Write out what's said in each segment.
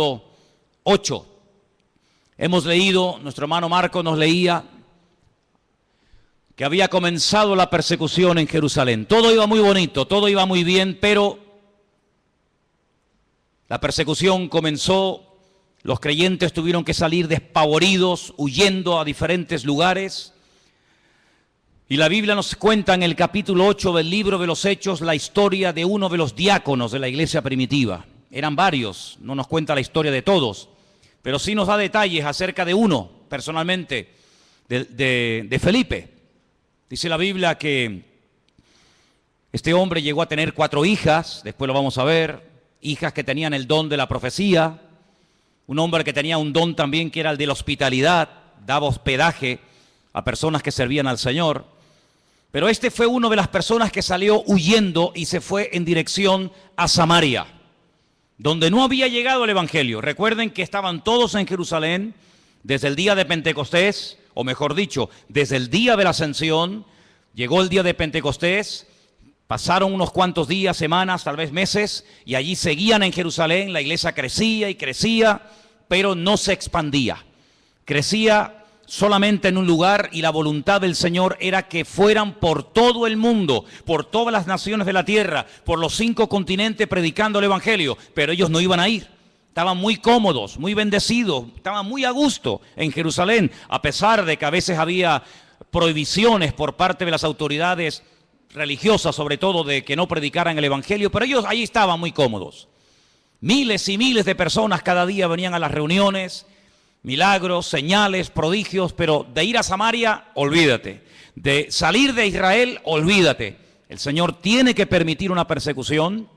8. Hemos leído, nuestro hermano Marco nos leía que había comenzado la persecución en Jerusalén. Todo iba muy bonito, todo iba muy bien, pero la persecución comenzó, los creyentes tuvieron que salir despavoridos, huyendo a diferentes lugares. Y la Biblia nos cuenta en el capítulo 8 del libro de los Hechos la historia de uno de los diáconos de la iglesia primitiva. Eran varios, no nos cuenta la historia de todos, pero sí nos da detalles acerca de uno, personalmente, de Felipe. Dice la Biblia que este hombre llegó a tener 4 hijas, después lo vamos a ver, hijas que tenían el don de la profecía, un hombre que tenía un don también que era el de la hospitalidad, daba hospedaje a personas que servían al Señor. Pero este fue uno de las personas que salió huyendo y se fue en dirección a Samaria, donde no había llegado el Evangelio. Recuerden que estaban todos en Jerusalén desde el día de Pentecostés, o mejor dicho, desde el día de la Ascensión. Llegó el día de Pentecostés, pasaron unos cuantos días, semanas, tal vez meses, y allí seguían en Jerusalén. La iglesia crecía y crecía, pero no se expandía. Crecía solamente en un lugar, y la voluntad del Señor era que fueran por todo el mundo, por todas las naciones de la tierra, por los 5 continentes predicando el Evangelio, pero ellos no iban a ir. Estaban muy cómodos, muy bendecidos, estaban muy a gusto en Jerusalén, a pesar de que a veces había prohibiciones por parte de las autoridades religiosas, sobre todo, de que no predicaran el Evangelio, pero ellos allí estaban muy cómodos. Miles y miles de personas cada día venían a las reuniones, milagros, señales, prodigios, pero de ir a Samaria, olvídate. De salir de Israel, olvídate. El Señor tiene que permitir una persecución,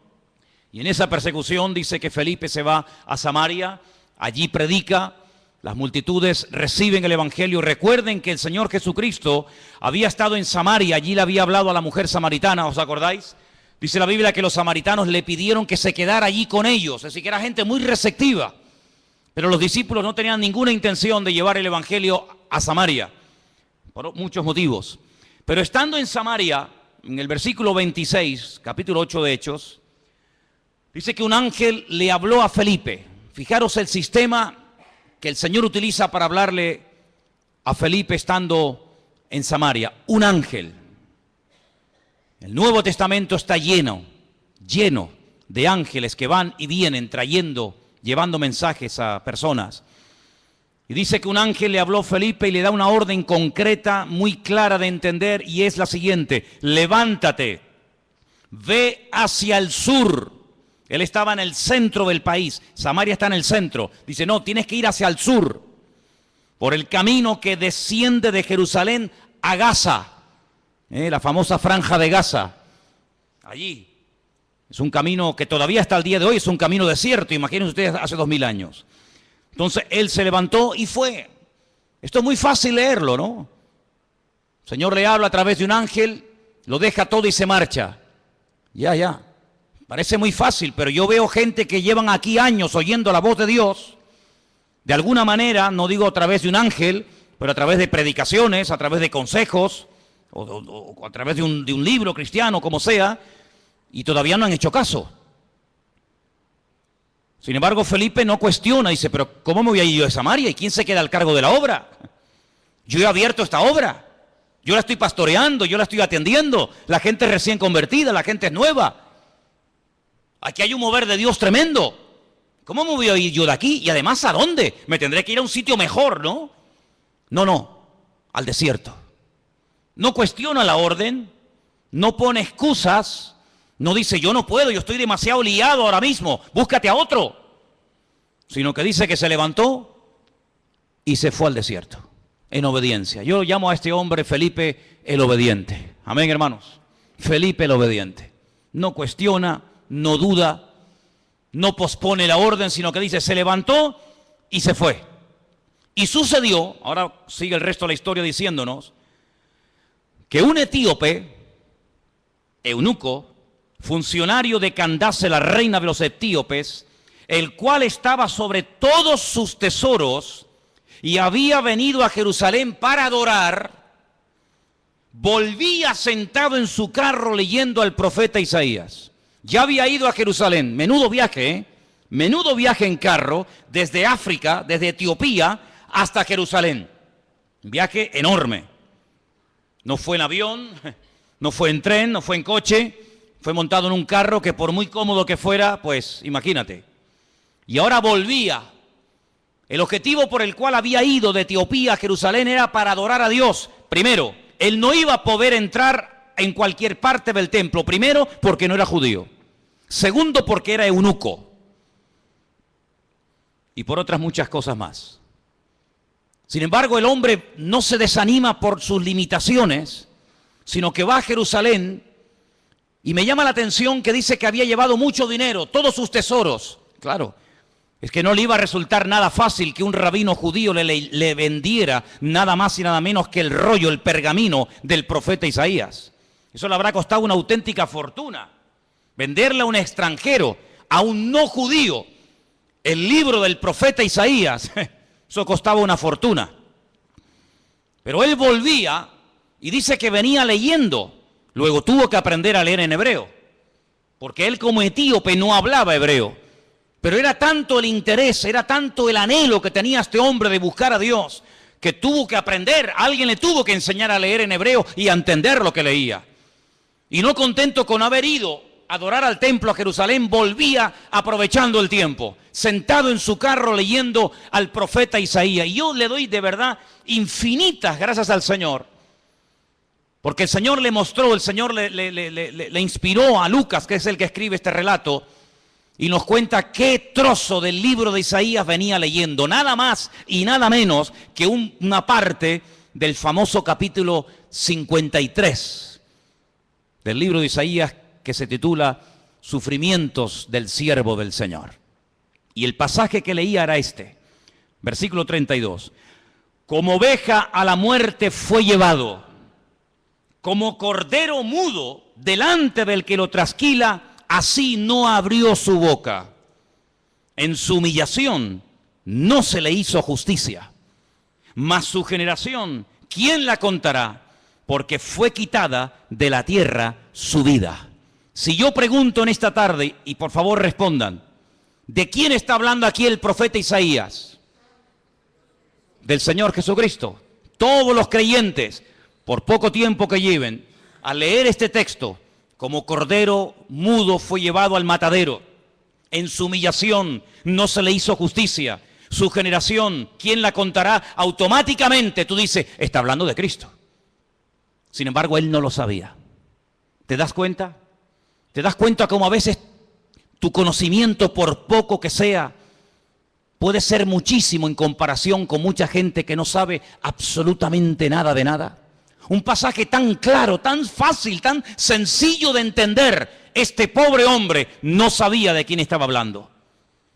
y en esa persecución dice que Felipe se va a Samaria, allí predica, las multitudes reciben el Evangelio. Recuerden que el Señor Jesucristo había estado en Samaria, allí le había hablado a la mujer samaritana, ¿os acordáis? Dice la Biblia que los samaritanos le pidieron que se quedara allí con ellos, es decir, que era gente muy receptiva. Pero los discípulos no tenían ninguna intención de llevar el Evangelio a Samaria, por muchos motivos. Pero estando en Samaria, en el versículo 26, capítulo 8 de Hechos, dice que un ángel le habló a Felipe. Fijaros el sistema que el Señor utiliza para hablarle a Felipe estando en Samaria. Un ángel. El Nuevo Testamento está lleno de ángeles que van y vienen llevando mensajes a personas. Y dice que un ángel le habló a Felipe y le da una orden concreta, muy clara de entender, y es la siguiente: levántate, ve hacia el sur. Él estaba en el centro del país, Samaria está en el centro. Dice, no, tienes que ir hacia el sur, por el camino que desciende de Jerusalén a Gaza, la famosa franja de Gaza, allí. Es un camino que todavía hasta el día de hoy es un camino desierto, imagínense ustedes hace 2000 años. Entonces él se levantó y fue. Esto es muy fácil leerlo, ¿no? El Señor le habla a través de un ángel, lo deja todo y se marcha. Ya. Parece muy fácil, pero yo veo gente que llevan aquí años oyendo la voz de Dios, de alguna manera, no digo a través de un ángel, pero a través de predicaciones, a través de consejos, o a través de un libro cristiano, como sea, y todavía no han hecho caso. Sin embargo, Felipe no cuestiona, dice, pero ¿cómo me voy a ir yo a Samaria? ¿Y quién se queda al cargo de la obra? Yo he abierto esta obra, yo la estoy pastoreando, yo la estoy atendiendo, la gente es recién convertida, la gente es nueva. Aquí hay un mover de Dios tremendo. ¿Cómo me voy a ir yo de aquí? Y además, ¿a dónde? Me tendré que ir a un sitio mejor, ¿no? No, al desierto. No cuestiona la orden, no pone excusas, no dice yo no puedo, yo estoy demasiado liado ahora mismo, búscate a otro. Sino que dice que se levantó y se fue al desierto, en obediencia. Yo llamo a este hombre Felipe el obediente. Amén, hermanos. Felipe el obediente. No cuestiona, no duda, no pospone la orden, sino que dice, se levantó y se fue. Y sucedió, ahora sigue el resto de la historia diciéndonos, que un etíope, eunuco, funcionario de Candace, la reina de los etíopes, el cual estaba sobre todos sus tesoros y había venido a Jerusalén para adorar, volvía sentado en su carro leyendo al profeta Isaías. Ya había ido a Jerusalén, menudo viaje, Menudo viaje en carro desde África, desde Etiopía hasta Jerusalén. Un viaje enorme. No fue en avión, no fue en tren, no fue en coche, fue montado en un carro que por muy cómodo que fuera, pues imagínate. Y ahora volvía. El objetivo por el cual había ido de Etiopía a Jerusalén era para adorar a Dios. Primero, él no iba a poder entrar en cualquier parte del templo. Primero, porque no era judío. Segundo, porque era eunuco. Y por otras muchas cosas más. Sin embargo, el hombre no se desanima por sus limitaciones, sino que va a Jerusalén, y me llama la atención que dice que había llevado mucho dinero, todos sus tesoros. Claro, es que no le iba a resultar nada fácil que un rabino judío le vendiera nada más y nada menos que el rollo, el pergamino del profeta Isaías. Eso le habrá costado una auténtica fortuna. Venderle a un extranjero, a un no judío, el libro del profeta Isaías, eso costaba una fortuna. Pero él volvía y dice que venía leyendo. Luego tuvo que aprender a leer en hebreo, porque él como etíope no hablaba hebreo. Pero era tanto el interés, era tanto el anhelo que tenía este hombre de buscar a Dios, que tuvo que aprender, alguien le tuvo que enseñar a leer en hebreo y a entender lo que leía. Y no contento con haber ido a adorar al templo a Jerusalén, volvía aprovechando el tiempo, sentado en su carro leyendo al profeta Isaías. Y yo le doy de verdad infinitas gracias al Señor, porque el Señor le mostró, el Señor le inspiró a Lucas, que es el que escribe este relato, y nos cuenta qué trozo del libro de Isaías venía leyendo, nada más y nada menos que una parte del famoso capítulo 53 del libro de Isaías, que se titula Sufrimientos del siervo del Señor. Y el pasaje que leía era este, versículo 32. Como oveja a la muerte fue llevado, como cordero mudo delante del que lo trasquila, así no abrió su boca. En su humillación no se le hizo justicia. Mas su generación, ¿quién la contará? Porque fue quitada de la tierra su vida. Si yo pregunto en esta tarde, y por favor respondan, ¿de quién está hablando aquí el profeta Isaías? Del Señor Jesucristo. Todos los creyentes, por poco tiempo que lleven, al leer este texto, como cordero mudo fue llevado al matadero. En su humillación no se le hizo justicia. Su generación, ¿quién la contará? Automáticamente tú dices, está hablando de Cristo. Sin embargo, él no lo sabía. ¿Te das cuenta? ¿Te das cuenta cómo a veces tu conocimiento, por poco que sea, puede ser muchísimo en comparación con mucha gente que no sabe absolutamente nada de nada? Un pasaje tan claro, tan fácil, tan sencillo de entender. Este pobre hombre no sabía de quién estaba hablando.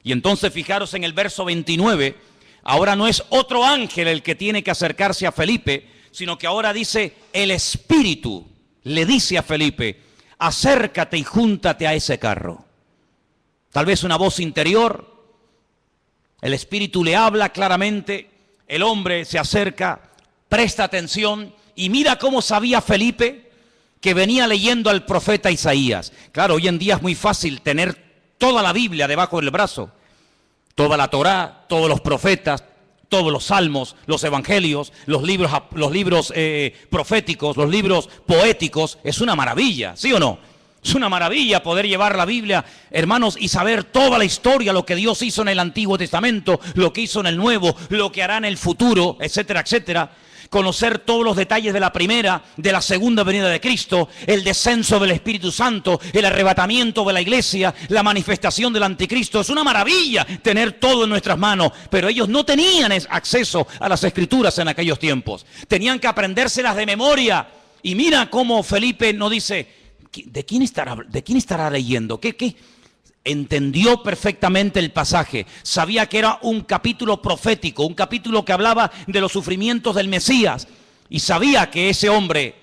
Y entonces fijaros en el verso 29, ahora no es otro ángel el que tiene que acercarse a Felipe, sino que ahora dice, el Espíritu le dice a Felipe, acércate y júntate a ese carro. Tal vez una voz interior, el Espíritu le habla claramente, el hombre se acerca, presta atención y mira cómo sabía Felipe que venía leyendo al profeta Isaías. Claro, hoy en día es muy fácil tener toda la Biblia debajo del brazo, toda la Torá, todos los profetas, todos los salmos, los evangelios, los libros proféticos, los libros poéticos. Es una maravilla, ¿sí o no? Es una maravilla poder llevar la Biblia, hermanos, y saber toda la historia, lo que Dios hizo en el Antiguo Testamento, lo que hizo en el Nuevo, lo que hará en el futuro, etcétera, etcétera. Conocer todos los detalles de la primera, de la segunda venida de Cristo, el descenso del Espíritu Santo, el arrebatamiento de la iglesia, la manifestación del anticristo. Es una maravilla tener todo en nuestras manos, pero ellos no tenían acceso a las Escrituras en aquellos tiempos. Tenían que aprendérselas de memoria. Y mira cómo Felipe nos dice, ¿de quién estará leyendo? ¿Qué? Entendió perfectamente el pasaje, sabía que era un capítulo profético, un capítulo que hablaba de los sufrimientos del Mesías, y sabía que ese hombre,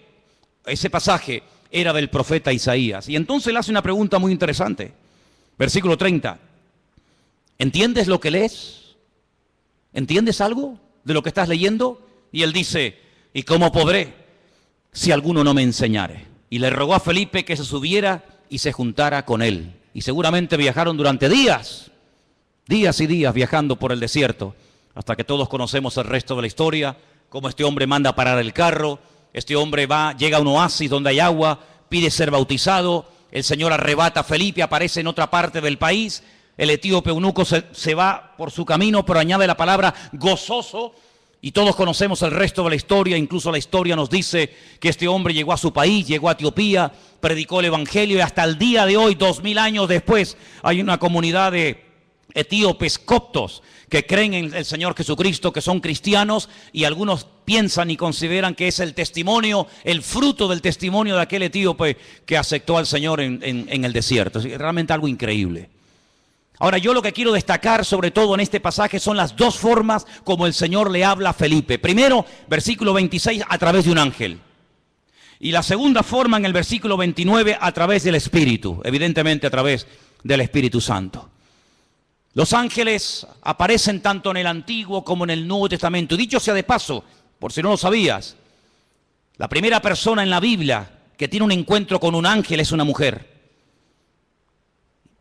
ese pasaje, era del profeta Isaías. Y entonces le hace una pregunta muy interesante. Versículo 30. ¿Entiendes lo que lees? ¿Entiendes algo de lo que estás leyendo? Y él dice, ¿y cómo podré si alguno no me enseñare? Y le rogó a Felipe que se subiera y se juntara con él. Y seguramente viajaron durante días días y días viajando por el desierto, hasta que todos conocemos el resto de la historia, cómo este hombre manda parar el carro, este hombre llega a un oasis donde hay agua, pide ser bautizado, el Señor arrebata a Felipe, aparece en otra parte del país, el etíope eunuco se va por su camino, pero añade la palabra gozoso, y todos conocemos el resto de la historia. Incluso la historia nos dice que este hombre llegó a su país, llegó a Etiopía, predicó el evangelio, y hasta el día de hoy, 2000 años después, hay una comunidad de etíopes coptos que creen en el Señor Jesucristo, que son cristianos, y algunos piensan y consideran que es el testimonio, el fruto del testimonio de aquel etíope que aceptó al Señor en el desierto. Es realmente algo increíble. Ahora, yo lo que quiero destacar sobre todo en este pasaje son las dos formas como el Señor le habla a Felipe. Primero, versículo 26, a través de un ángel. Y la segunda forma en el versículo 29, a través del Espíritu, evidentemente a través del Espíritu Santo. Los ángeles aparecen tanto en el Antiguo como en el Nuevo Testamento. Y dicho sea de paso, por si no lo sabías, la primera persona en la Biblia que tiene un encuentro con un ángel es una mujer.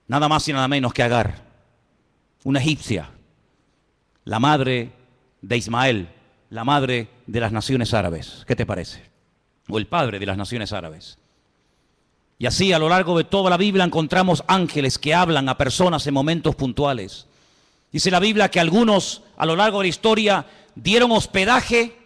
Nada más y nada menos que Agar, una egipcia, la madre de Ismael, la madre de las naciones árabes. ¿Qué te parece? O el padre de las naciones árabes. Y así a lo largo de toda la Biblia encontramos ángeles que hablan a personas en momentos puntuales. Dice la Biblia que algunos a lo largo de la historia dieron hospedaje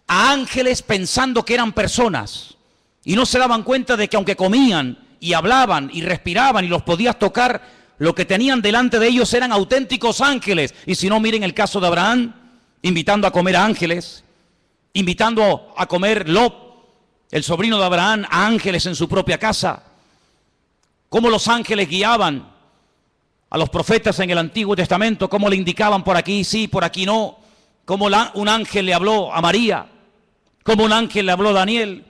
a ángeles pensando que eran personas. Y no se daban cuenta de que aunque comían y hablaban y respiraban y los podías tocar, lo que tenían delante de ellos eran auténticos ángeles. Y si no, miren el caso de Abraham, invitando a comer a ángeles, invitando a comer Lot, el sobrino de Abraham, a ángeles en su propia casa. Cómo los ángeles guiaban a los profetas en el Antiguo Testamento, cómo le indicaban por aquí sí, por aquí no, cómo un ángel le habló a María, cómo un ángel le habló a Daniel,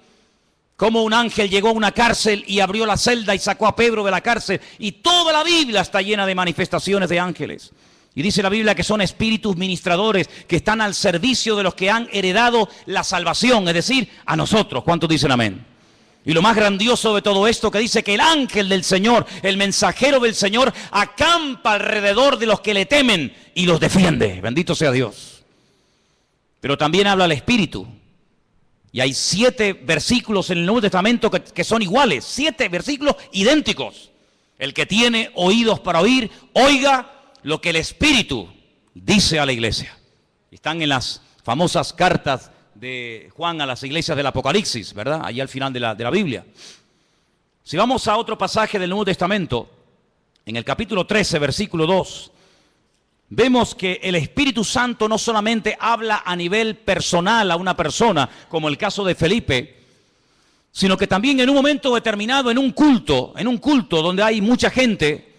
cómo un ángel llegó a una cárcel y abrió la celda y sacó a Pedro de la cárcel. Y toda la Biblia está llena de manifestaciones de ángeles. Y dice la Biblia que son espíritus ministradores que están al servicio de los que han heredado la salvación, es decir, a nosotros. ¿Cuántos dicen amén? Y lo más grandioso de todo esto que dice que el ángel del Señor, el mensajero del Señor, acampa alrededor de los que le temen y los defiende. Bendito sea Dios. Pero también habla el Espíritu. Y hay 7 versículos en el Nuevo Testamento que son iguales, 7 versículos idénticos. El que tiene oídos para oír, oiga lo que el Espíritu dice a la iglesia. Están en las famosas cartas de Juan a las iglesias del Apocalipsis, ¿verdad? Allí al final de la Biblia. Si vamos a otro pasaje del Nuevo Testamento, en el capítulo 13, versículo 2, vemos que el Espíritu Santo no solamente habla a nivel personal a una persona, como el caso de Felipe, sino que también en un momento determinado, en un culto donde hay mucha gente,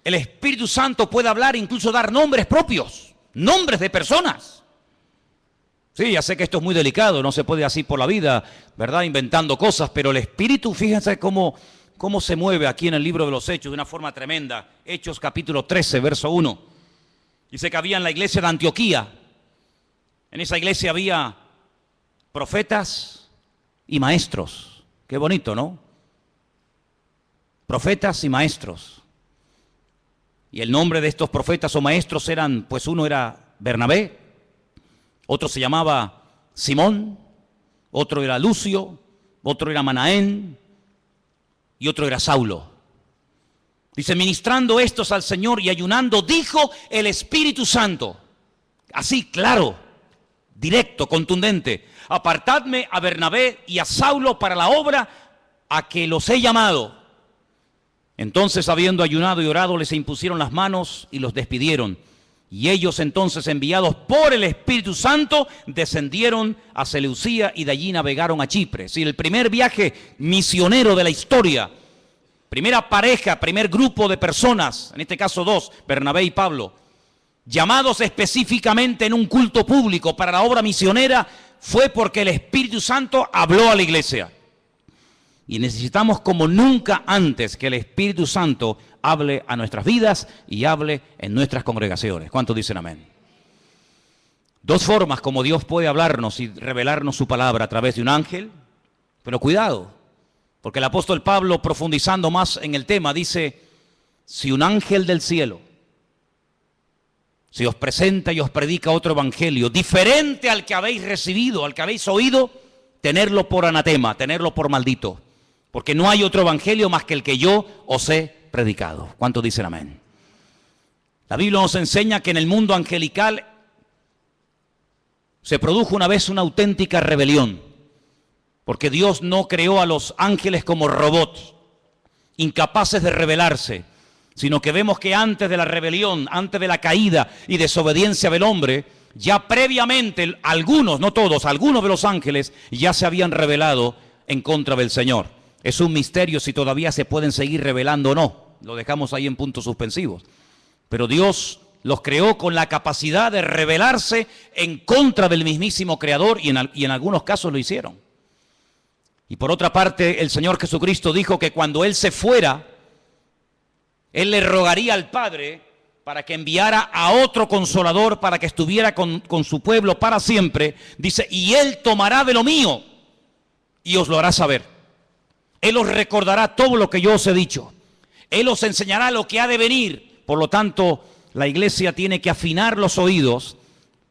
el Espíritu Santo puede hablar e incluso dar nombres propios, nombres de personas. Sí, ya sé que esto es muy delicado, no se puede así por la vida, ¿verdad? Inventando cosas, pero el Espíritu, fíjense cómo se mueve aquí en el libro de los Hechos de una forma tremenda. Hechos capítulo 13, verso 1. Dice que había en la iglesia de Antioquía, en esa iglesia había profetas y maestros. Qué bonito, ¿no? Profetas y maestros. Y el nombre de estos profetas o maestros eran, pues uno era Bernabé, otro se llamaba Simón, otro era Lucio, otro era Manaén y otro era Saulo. Dice, ministrando estos al Señor y ayunando, dijo el Espíritu Santo, así claro, directo, contundente, apartadme a Bernabé y a Saulo para la obra a que los he llamado. Entonces, habiendo ayunado y orado, les impusieron las manos y los despidieron. Y ellos entonces, enviados por el Espíritu Santo, descendieron a Seleucía y de allí navegaron a Chipre. Es decir, el primer viaje misionero de la historia, primera pareja, primer grupo de personas, en este caso 2, Bernabé y Pablo, llamados específicamente en un culto público para la obra misionera, fue porque el Espíritu Santo habló a la iglesia. Y necesitamos como nunca antes que el Espíritu Santo hable a nuestras vidas y hable en nuestras congregaciones. ¿Cuántos dicen amén? 2 formas como Dios puede hablarnos y revelarnos su palabra: a través de un ángel, pero cuidado, porque el apóstol Pablo, profundizando más en el tema, dice, si un ángel del cielo si os presenta y os predica otro evangelio, diferente al que habéis recibido, al que habéis oído, tenerlo por anatema, tenerlo por maldito. Porque no hay otro evangelio más que el que yo os he predicado. ¿Cuántos dicen amén? La Biblia nos enseña que en el mundo angelical se produjo una vez una auténtica rebelión. Porque Dios no creó a los ángeles como robots, incapaces de rebelarse, sino que vemos que antes de la rebelión, antes de la caída y desobediencia del hombre, ya previamente algunos, no todos, algunos de los ángeles ya se habían rebelado en contra del Señor. Es un misterio si todavía se pueden seguir rebelando o no. Lo dejamos ahí en puntos suspensivos. Pero Dios los creó con la capacidad de rebelarse en contra del mismísimo Creador y en algunos casos lo hicieron. Y por otra parte, el Señor Jesucristo dijo que cuando Él se fuera, Él le rogaría al Padre para que enviara a otro consolador para que estuviera con su pueblo para siempre. Dice, y Él tomará de lo mío y os lo hará saber. Él os recordará todo lo que yo os he dicho. Él os enseñará lo que ha de venir. Por lo tanto, la iglesia tiene que afinar los oídos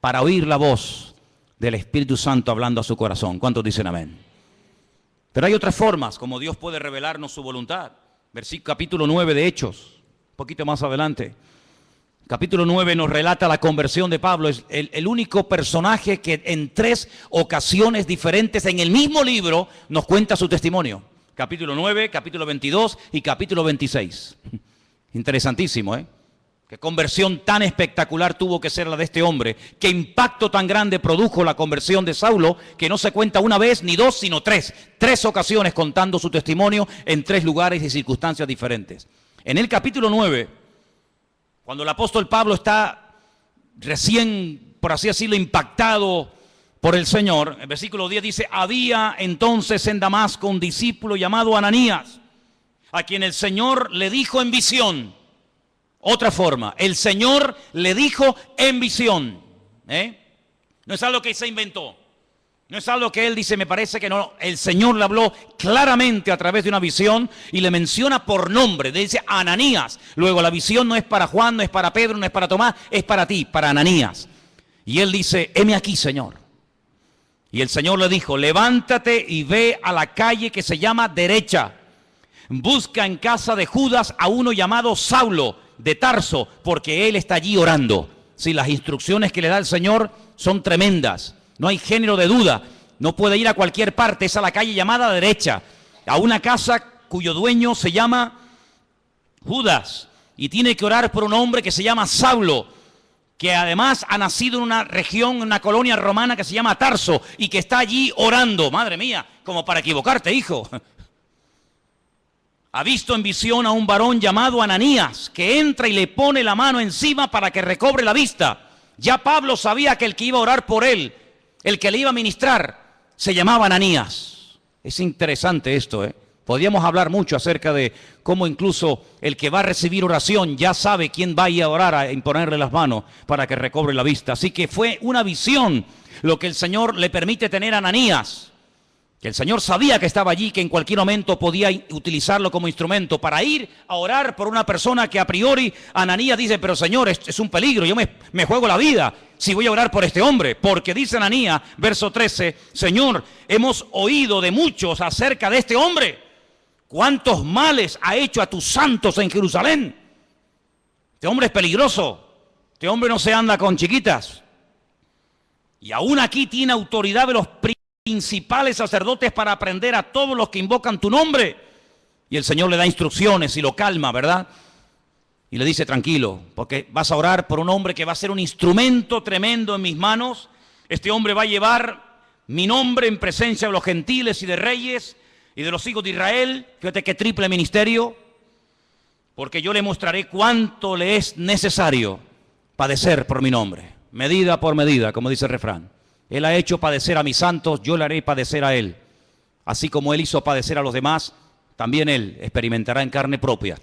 para oír la voz del Espíritu Santo hablando a su corazón. ¿Cuántos dicen amén? Pero hay otras formas como Dios puede revelarnos su voluntad. Capítulo 9 de Hechos, un poquito más adelante. Capítulo 9 nos relata la conversión de Pablo. Es el único personaje que en 3 ocasiones diferentes en el mismo libro nos cuenta su testimonio. Capítulo 9, capítulo 22 y capítulo 26. Interesantísimo, ¿eh? Qué conversión tan espectacular tuvo que ser la de este hombre. Qué impacto tan grande produjo la conversión de Saulo, que no se cuenta una vez ni dos, sino 3. 3 ocasiones contando su testimonio en 3 lugares y circunstancias diferentes. En el capítulo 9, cuando el apóstol Pablo está recién, por así decirlo, impactado por el Señor, el versículo 10 dice, había entonces en Damasco un discípulo llamado Ananías, a quien el Señor le dijo en visión. Otra forma, el Señor le dijo en visión. No es algo que se inventó. No es algo que él dice, me parece que no. El Señor le habló claramente a través de una visión y le menciona por nombre. Le dice Ananías. Luego la visión no es para Juan, no es para Pedro, no es para Tomás, es para ti, para Ananías. Y él dice, heme aquí, Señor. Y el Señor le dijo, levántate y ve a la calle que se llama Derecha. Busca en casa de Judas a uno llamado Saulo de Tarso, porque él está allí orando. Sí, las instrucciones que le da el Señor son tremendas. No hay género de duda. No puede ir a cualquier parte. Es a la calle llamada Derecha, a una casa cuyo dueño se llama Judas. Y tiene que orar por un hombre que se llama Saulo, que además ha nacido en una región, en una colonia romana que se llama Tarso, y que está allí orando. Madre mía, como para equivocarte, hijo. Ha visto en visión a un varón llamado Ananías, que entra y le pone la mano encima para que recobre la vista. Ya Pablo sabía que el que iba a orar por él, el que le iba a ministrar, se llamaba Ananías. Es interesante esto, ¿eh? Podríamos hablar mucho acerca de cómo incluso el que va a recibir oración ya sabe quién va a ir a orar, a imponerle las manos para que recobre la vista. Así que fue una visión lo que el Señor le permite tener a Ananías. Que el Señor sabía que estaba allí, que en cualquier momento podía utilizarlo como instrumento para ir a orar por una persona que a priori Ananías dice, pero Señor, es un peligro, yo me juego la vida si voy a orar por este hombre. Porque dice Ananías, verso 13, Señor, hemos oído de muchos acerca de este hombre. ¿Cuántos males ha hecho a tus santos en Jerusalén? Este hombre es peligroso, este hombre no se anda con chiquitas. Y aún aquí tiene autoridad de los principales sacerdotes para aprender a todos los que invocan tu nombre. Y el Señor le da instrucciones y lo calma, ¿verdad? Y le dice, tranquilo, porque vas a orar por un hombre que va a ser un instrumento tremendo en mis manos. Este hombre va a llevar mi nombre en presencia de los gentiles y de reyes y de los hijos de Israel. Fíjate qué triple ministerio. Porque yo le mostraré cuánto le es necesario padecer por mi nombre. Medida por medida, como dice el refrán. Él ha hecho padecer a mis santos, yo le haré padecer a él. Así como él hizo padecer a los demás, también él experimentará en carne propia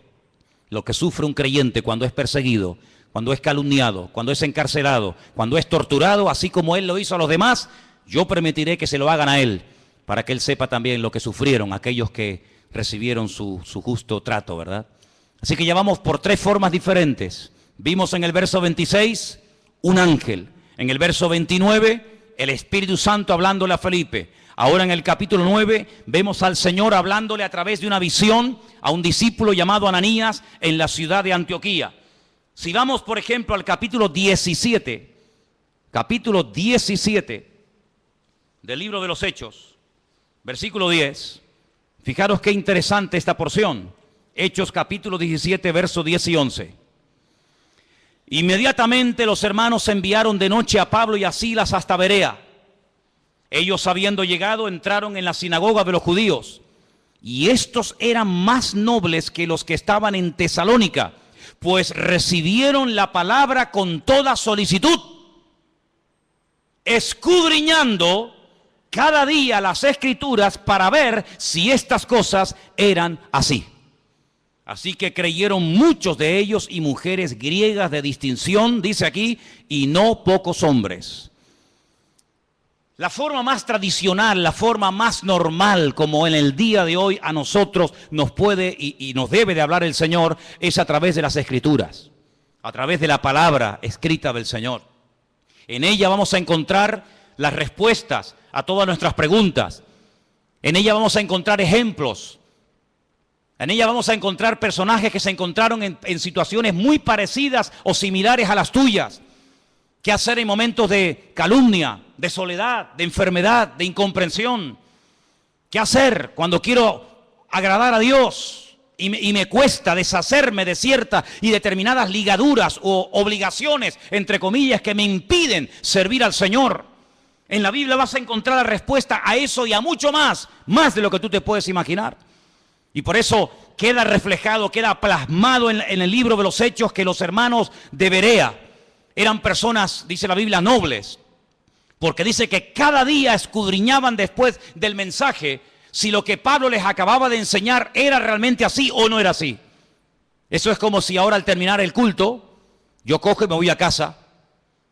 lo que sufre un creyente cuando es perseguido, cuando es calumniado, cuando es encarcelado, cuando es torturado. Así como él lo hizo a los demás, yo permitiré que se lo hagan a él, para que él sepa también lo que sufrieron aquellos que recibieron su justo trato, ¿verdad? Así que ya vamos por 3 formas diferentes. Vimos en el verso 26 un ángel. En el verso 29, el Espíritu Santo hablándole a Felipe. Ahora en el capítulo 9 vemos al Señor hablándole a través de una visión a un discípulo llamado Ananías en la ciudad de Antioquía. Si vamos, por ejemplo, al capítulo 17 del libro de los Hechos, versículo 10, fijaros qué interesante esta porción. Hechos capítulo 17, versos 10 y 11. Inmediatamente los hermanos enviaron de noche a Pablo y a Silas hasta Berea. Ellos, habiendo llegado, entraron en la sinagoga de los judíos, y estos eran más nobles que los que estaban en Tesalónica, pues recibieron la palabra con toda solicitud, escudriñando cada día las Escrituras para ver si estas cosas eran así. Así que creyeron muchos de ellos y mujeres griegas de distinción, dice aquí, y no pocos hombres. La forma más tradicional, la forma más normal, como en el día de hoy a nosotros nos puede y nos debe de hablar el Señor, es a través de las Escrituras, a través de la palabra escrita del Señor. En ella vamos a encontrar las respuestas a todas nuestras preguntas. En ella vamos a encontrar ejemplos. En ella vamos a encontrar personajes que se encontraron en situaciones muy parecidas o similares a las tuyas. ¿Qué hacer en momentos de calumnia, de soledad, de enfermedad, de incomprensión? ¿Qué hacer cuando quiero agradar a Dios y me cuesta deshacerme de ciertas y determinadas ligaduras o obligaciones, entre comillas, que me impiden servir al Señor? En la Biblia vas a encontrar la respuesta a eso y a mucho más de lo que tú te puedes imaginar. Y por eso queda reflejado, queda plasmado en el libro de los Hechos que los hermanos de Berea eran personas, dice la Biblia, nobles, porque dice que cada día escudriñaban después del mensaje si lo que Pablo les acababa de enseñar era realmente así o no era así. Eso es como si ahora al terminar el culto, yo cojo y me voy a casa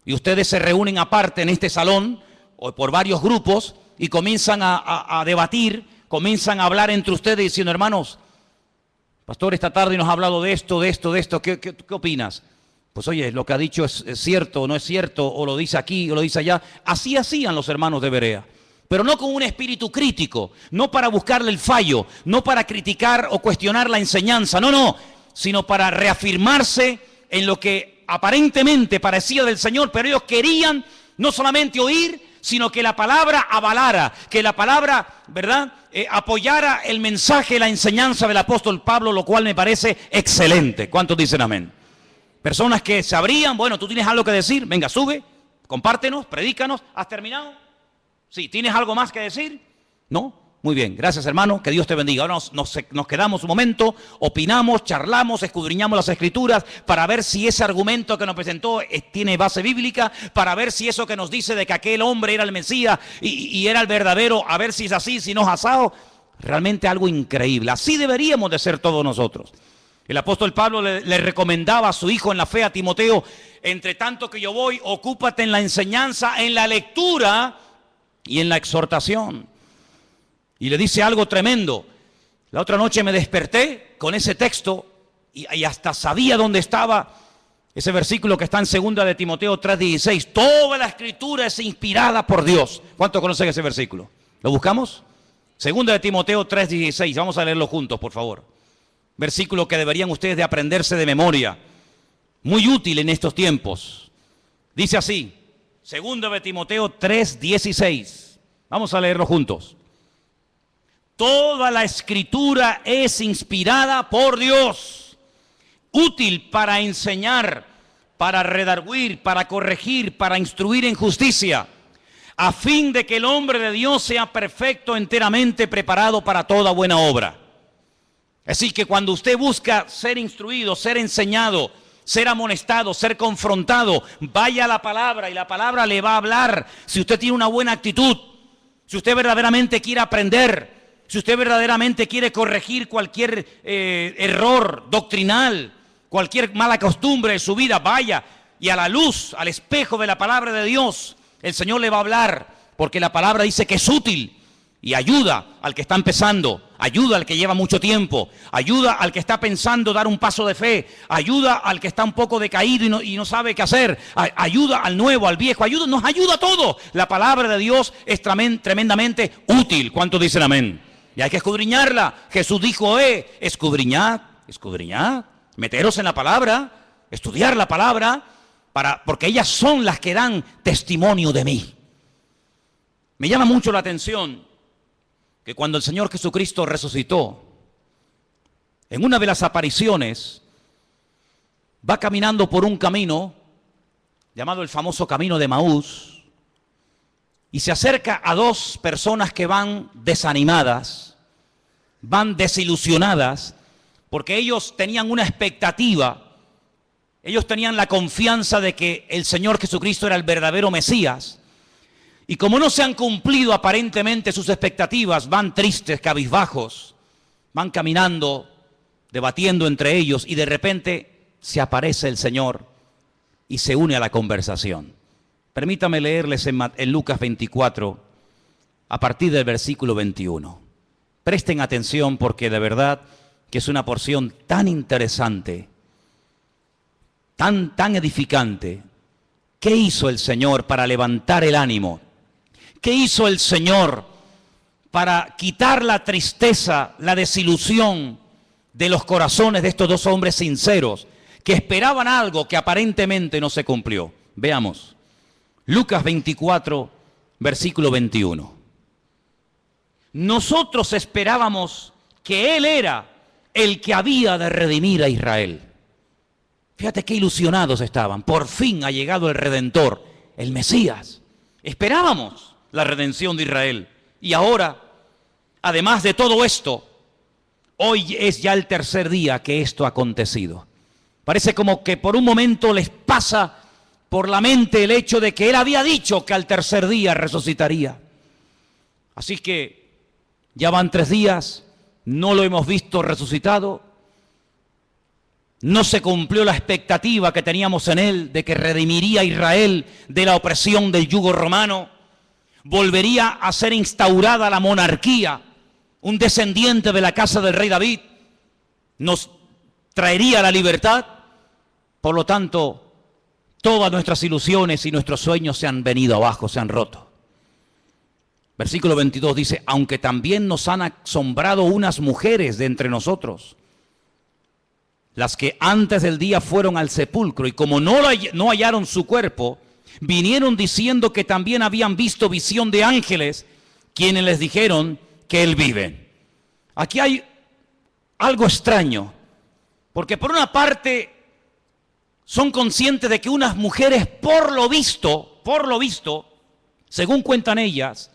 y ustedes se reúnen aparte en este salón o por varios grupos y comienzan a debatir, comienzan a hablar entre ustedes diciendo, hermanos, pastor, esta tarde nos ha hablado de esto, ¿qué opinas? Pues oye, lo que ha dicho es cierto o no es cierto, o lo dice aquí o lo dice allá. Así hacían los hermanos de Berea, pero no con un espíritu crítico, no para buscarle el fallo, no para criticar o cuestionar la enseñanza, no, sino para reafirmarse en lo que aparentemente parecía del Señor, pero ellos querían no solamente oír, sino que la palabra avalara, que la palabra, ¿verdad?, apoyara el mensaje, la enseñanza del apóstol Pablo, lo cual me parece excelente. ¿Cuántos dicen amén? Personas que sabrían, bueno, tú tienes algo que decir, venga, sube, compártenos, predícanos, ¿has terminado? Sí, ¿tienes algo más que decir? ¿No? Muy bien, gracias hermano, que Dios te bendiga. Ahora nos quedamos un momento, opinamos, charlamos, escudriñamos las Escrituras para ver si ese argumento que nos presentó tiene base bíblica, para ver si eso que nos dice de que aquel hombre era el Mesías y era el verdadero, a ver si es así, si no es asado. Realmente algo increíble, así deberíamos de ser todos nosotros. El apóstol Pablo le recomendaba a su hijo en la fe, a Timoteo, entre tanto que yo voy, ocúpate en la enseñanza, en la lectura y en la exhortación. Y le dice algo tremendo. La otra noche me desperté con ese texto y hasta sabía dónde estaba ese versículo que está en 2 de Timoteo 3:16. Toda la Escritura es inspirada por Dios. ¿Cuántos conocen ese versículo? ¿Lo buscamos? 2 de Timoteo 3:16. Vamos a leerlo juntos, por favor. Versículo que deberían ustedes de aprenderse de memoria. Muy útil en estos tiempos. Dice así, 2 de Timoteo 3:16. Vamos a leerlo juntos. Toda la Escritura es inspirada por Dios, útil para enseñar, para redarguir, para corregir, para instruir en justicia, a fin de que el hombre de Dios sea perfecto, enteramente preparado para toda buena obra. Así que cuando usted busca ser instruido, ser enseñado, ser amonestado, ser confrontado, vaya a la palabra y la palabra le va a hablar. Si usted tiene una buena actitud, si usted verdaderamente quiere aprender, si usted verdaderamente quiere corregir cualquier error doctrinal, cualquier mala costumbre de su vida, vaya y a la luz, al espejo de la palabra de Dios, el Señor le va a hablar, porque la palabra dice que es útil y ayuda al que está empezando, ayuda al que lleva mucho tiempo, ayuda al que está pensando dar un paso de fe, ayuda al que está un poco decaído y no sabe qué hacer, ayuda al nuevo, al viejo, nos ayuda a todos. La palabra de Dios es tremendamente útil. ¿Cuántos dicen amén? Y hay que escudriñarla. Jesús dijo, escudriñad, meteros en la palabra, estudiar la palabra, porque ellas son las que dan testimonio de mí. Me llama mucho la atención que cuando el Señor Jesucristo resucitó, en una de las apariciones, va caminando por un camino llamado el famoso camino de Maús, y se acerca a dos personas que van desanimadas, van desilusionadas, porque ellos tenían una expectativa, ellos tenían la confianza de que el Señor Jesucristo era el verdadero Mesías, y como no se han cumplido aparentemente sus expectativas, van tristes, cabizbajos, van caminando, debatiendo entre ellos, y de repente se aparece el Señor y se une a la conversación. Permítame leerles en Lucas 24, a partir del versículo 21. Presten atención porque de verdad que es una porción tan interesante, tan edificante. ¿Qué hizo el Señor para levantar el ánimo? ¿Qué hizo el Señor para quitar la tristeza, la desilusión de los corazones de estos dos hombres sinceros que esperaban algo que aparentemente no se cumplió? Veamos. Lucas 24, versículo 21. Nosotros esperábamos que Él era el que había de redimir a Israel. Fíjate qué ilusionados estaban. Por fin ha llegado el Redentor, el Mesías. Esperábamos la redención de Israel. Y ahora, además de todo esto, hoy es ya el tercer día que esto ha acontecido. Parece como que por un momento les pasa por la mente el hecho de que Él había dicho que al tercer día resucitaría. Así que ya van 3 días, no lo hemos visto resucitado. No se cumplió la expectativa que teníamos en Él de que redimiría a Israel de la opresión del yugo romano. Volvería a ser instaurada la monarquía. Un descendiente de la casa del rey David nos traería la libertad. Por lo tanto, todas nuestras ilusiones y nuestros sueños se han venido abajo, se han roto. Versículo 22 dice, aunque también nos han asombrado unas mujeres de entre nosotros, las que antes del día fueron al sepulcro y como no hallaron su cuerpo, vinieron diciendo que también habían visto visión de ángeles, quienes les dijeron que Él vive. Aquí hay algo extraño, porque por una parte son conscientes de que unas mujeres por lo visto, según cuentan ellas,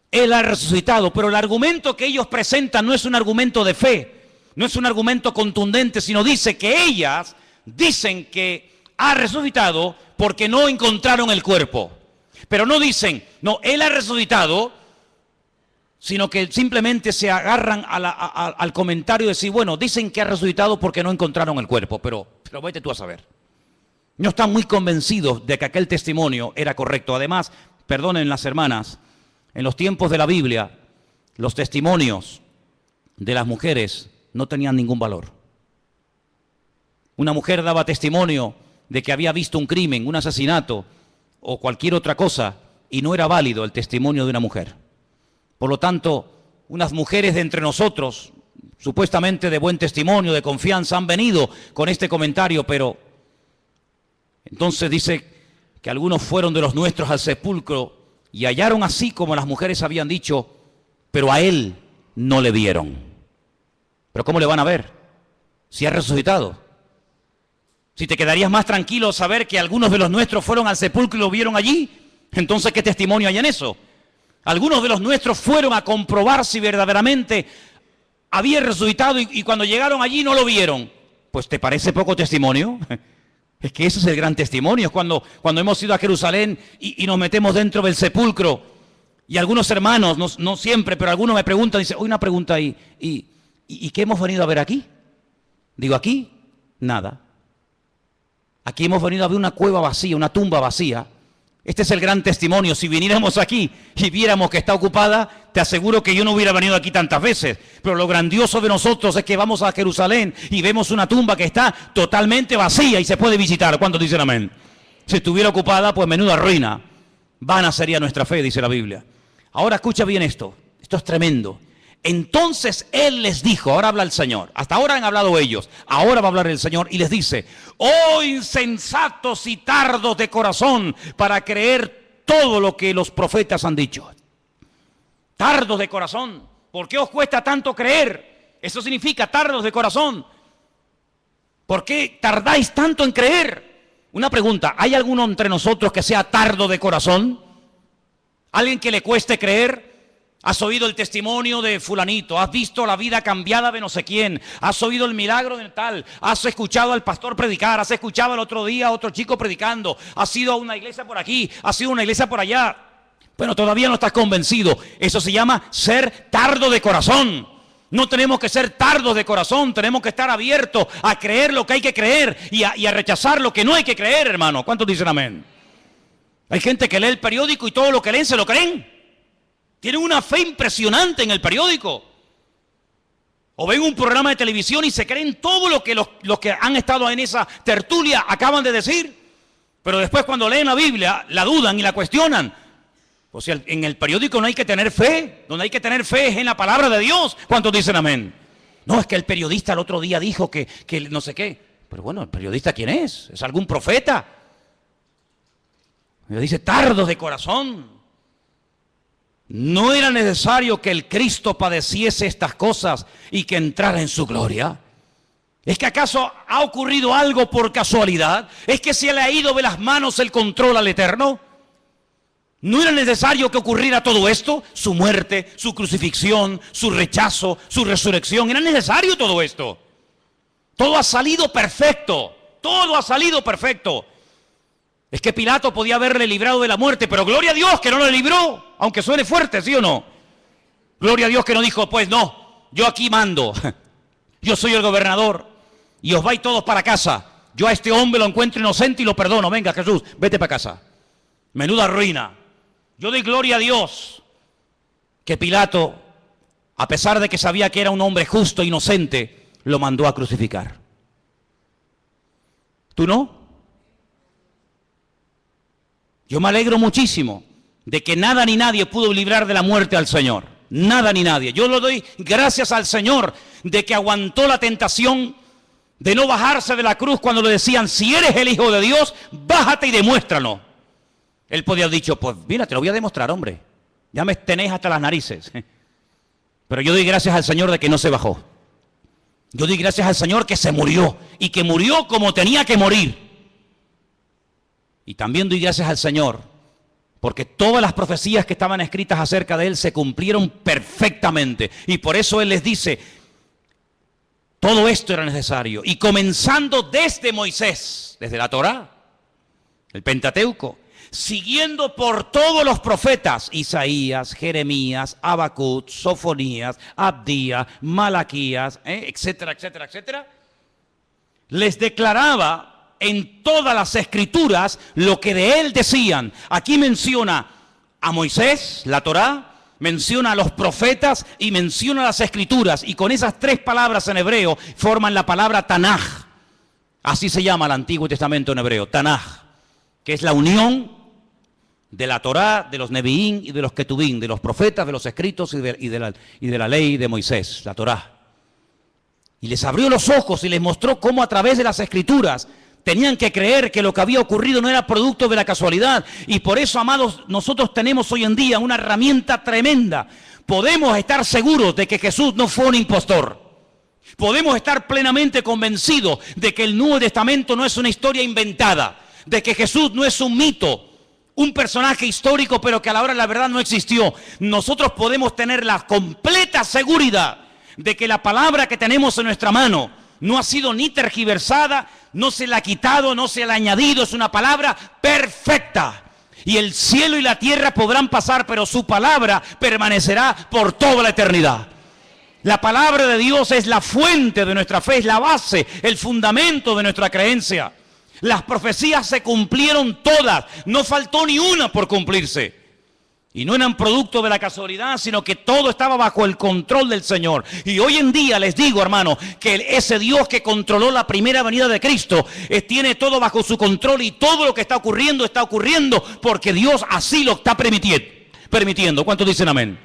Él ha resucitado, pero el argumento que ellos presentan no es un argumento de fe, no es un argumento contundente, sino dice que ellas dicen que ha resucitado porque no encontraron el cuerpo. Pero no dicen, no, Él ha resucitado, sino que simplemente se agarran al comentario de decir, bueno, dicen que ha resucitado porque no encontraron el cuerpo, pero vete tú a saber. No están muy convencidos de que aquel testimonio era correcto. Además, perdonen las hermanas, en los tiempos de la Biblia, los testimonios de las mujeres no tenían ningún valor. Una mujer daba testimonio de que había visto un crimen, un asesinato o cualquier otra cosa y no era válido el testimonio de una mujer. Por lo tanto, unas mujeres de entre nosotros, supuestamente de buen testimonio, de confianza, han venido con este comentario, pero entonces dice que algunos fueron de los nuestros al sepulcro y hallaron así como las mujeres habían dicho, pero a Él no le vieron. ¿Pero cómo le van a ver si ha resucitado? Si te quedarías más tranquilo saber que algunos de los nuestros fueron al sepulcro y lo vieron allí, entonces ¿qué testimonio hay en eso? Algunos de los nuestros fueron a comprobar si verdaderamente había resucitado y cuando llegaron allí no lo vieron. Pues ¿te parece poco testimonio? Es que ese es el gran testimonio. Es cuando hemos ido a Jerusalén y nos metemos dentro del sepulcro y algunos hermanos, no siempre, pero algunos me preguntan, dicen, una pregunta ahí, ¿y qué hemos venido a ver aquí? Digo, aquí, nada. Aquí hemos venido a ver una cueva vacía, una tumba vacía. Este es el gran testimonio. Si viniéramos aquí y viéramos que está ocupada, te aseguro que yo no hubiera venido aquí tantas veces. Pero lo grandioso de nosotros es que vamos a Jerusalén y vemos una tumba que está totalmente vacía y se puede visitar. ¿Cuántos dicen amén? Si estuviera ocupada, pues menuda ruina. Vana sería nuestra fe, dice la Biblia. Ahora escucha bien esto. Esto es tremendo. Entonces Él les dijo, ahora habla el Señor, hasta ahora han hablado ellos, ahora va a hablar el Señor y les dice: oh insensatos y tardos de corazón para creer todo lo que los profetas han dicho. Tardos de corazón, ¿por qué os cuesta tanto creer? Eso significa tardos de corazón. ¿Por qué tardáis tanto en creer? Una pregunta, ¿hay alguno entre nosotros que sea tardo de corazón? ¿Alguien que le cueste creer? Has oído el testimonio de fulanito, has visto la vida cambiada de no sé quién, has oído el milagro de tal, has escuchado al pastor predicar, has escuchado el otro día a otro chico predicando, has ido a una iglesia por aquí, has ido a una iglesia por allá. Bueno, todavía no estás convencido. Eso se llama ser tardo de corazón. No tenemos que ser tardos de corazón, tenemos que estar abiertos a creer lo que hay que creer y a rechazar lo que no hay que creer, hermano. ¿Cuántos dicen amén? Hay gente que lee el periódico y todo lo que leen se lo creen. Tienen una fe impresionante en el periódico. O ven un programa de televisión y se creen todo lo que los que han estado en esa tertulia acaban de decir. Pero después cuando leen la Biblia, la dudan y la cuestionan. O sea, en el periódico no hay que tener fe. Donde hay que tener fe es en la palabra de Dios. ¿Cuántos dicen amén? No, es que el periodista el otro día dijo que no sé qué. Pero bueno, ¿el periodista quién es? ¿Es algún profeta? Y dice, tardos de corazón. ¿No era necesario que el Cristo padeciese estas cosas y que entrara en su gloria? ¿Es que acaso ha ocurrido algo por casualidad? ¿Es que se le ha ido de las manos el control al Eterno? ¿No era necesario que ocurriera todo esto? Su muerte, su crucifixión, su rechazo, su resurrección. ¿Era necesario todo esto? Todo ha salido perfecto. Todo ha salido perfecto. Es que Pilato podía haberle librado de la muerte, pero gloria a Dios que no lo libró, aunque suene fuerte, ¿sí o no? Gloria a Dios que no dijo, pues no, yo aquí mando, yo soy el gobernador y os vais todos para casa. Yo a este hombre lo encuentro inocente y lo perdono. Venga, Jesús, vete para casa. Menuda ruina. Yo doy gloria a Dios que Pilato, a pesar de que sabía que era un hombre justo e inocente, lo mandó a crucificar. ¿Tú no? Yo me alegro muchísimo de que nada ni nadie pudo librar de la muerte al Señor. Nada ni nadie. Yo le doy gracias al Señor de que aguantó la tentación de no bajarse de la cruz cuando le decían, si eres el Hijo de Dios, bájate y demuéstralo. Él podía haber dicho, pues mira, te lo voy a demostrar, hombre. Ya me tenéis hasta las narices. Pero yo doy gracias al Señor de que no se bajó. Yo doy gracias al Señor que se murió y que murió como tenía que morir. Y también doy gracias al Señor, porque todas las profecías que estaban escritas acerca de Él se cumplieron perfectamente. Y por eso Él les dice, todo esto era necesario. Y comenzando desde Moisés, desde la Torá, el Pentateuco, siguiendo por todos los profetas, Isaías, Jeremías, Habacuc, Sofonías, Abdías, Malaquías, etcétera, etcétera, etcétera, les declaraba en todas las escrituras lo que de él decían. Aquí menciona a Moisés, la Torá, menciona a los profetas y menciona las escrituras. Y con esas tres palabras en hebreo forman la palabra Tanaj. Así se llama el Antiguo Testamento en hebreo, Tanaj, que es la unión de la Torá, de los Neviín y de los Ketubín, de los profetas, de los escritos y de la ley de Moisés, la Torá. Y les abrió los ojos y les mostró cómo a través de las escrituras tenían que creer que lo que había ocurrido no era producto de la casualidad. Y por eso, amados, nosotros tenemos hoy en día una herramienta tremenda. Podemos estar seguros de que Jesús no fue un impostor. Podemos estar plenamente convencidos de que el Nuevo Testamento no es una historia inventada, de que Jesús no es un mito, un personaje histórico, pero que a la hora de la verdad no existió. Nosotros podemos tener la completa seguridad de que la palabra que tenemos en nuestra mano no ha sido ni tergiversada, no se la ha quitado, no se la ha añadido, es una palabra perfecta. Y el cielo y la tierra podrán pasar, pero su palabra permanecerá por toda la eternidad. La palabra de Dios es la fuente de nuestra fe, es la base, el fundamento de nuestra creencia. Las profecías se cumplieron todas, no faltó ni una por cumplirse. Y no eran producto de la casualidad, sino que todo estaba bajo el control del Señor. Y hoy en día les digo, hermano, que ese Dios que controló la primera venida de Cristo, tiene todo bajo su control, y todo lo que está ocurriendo porque Dios así lo está permitiendo. ¿Cuántos dicen amén?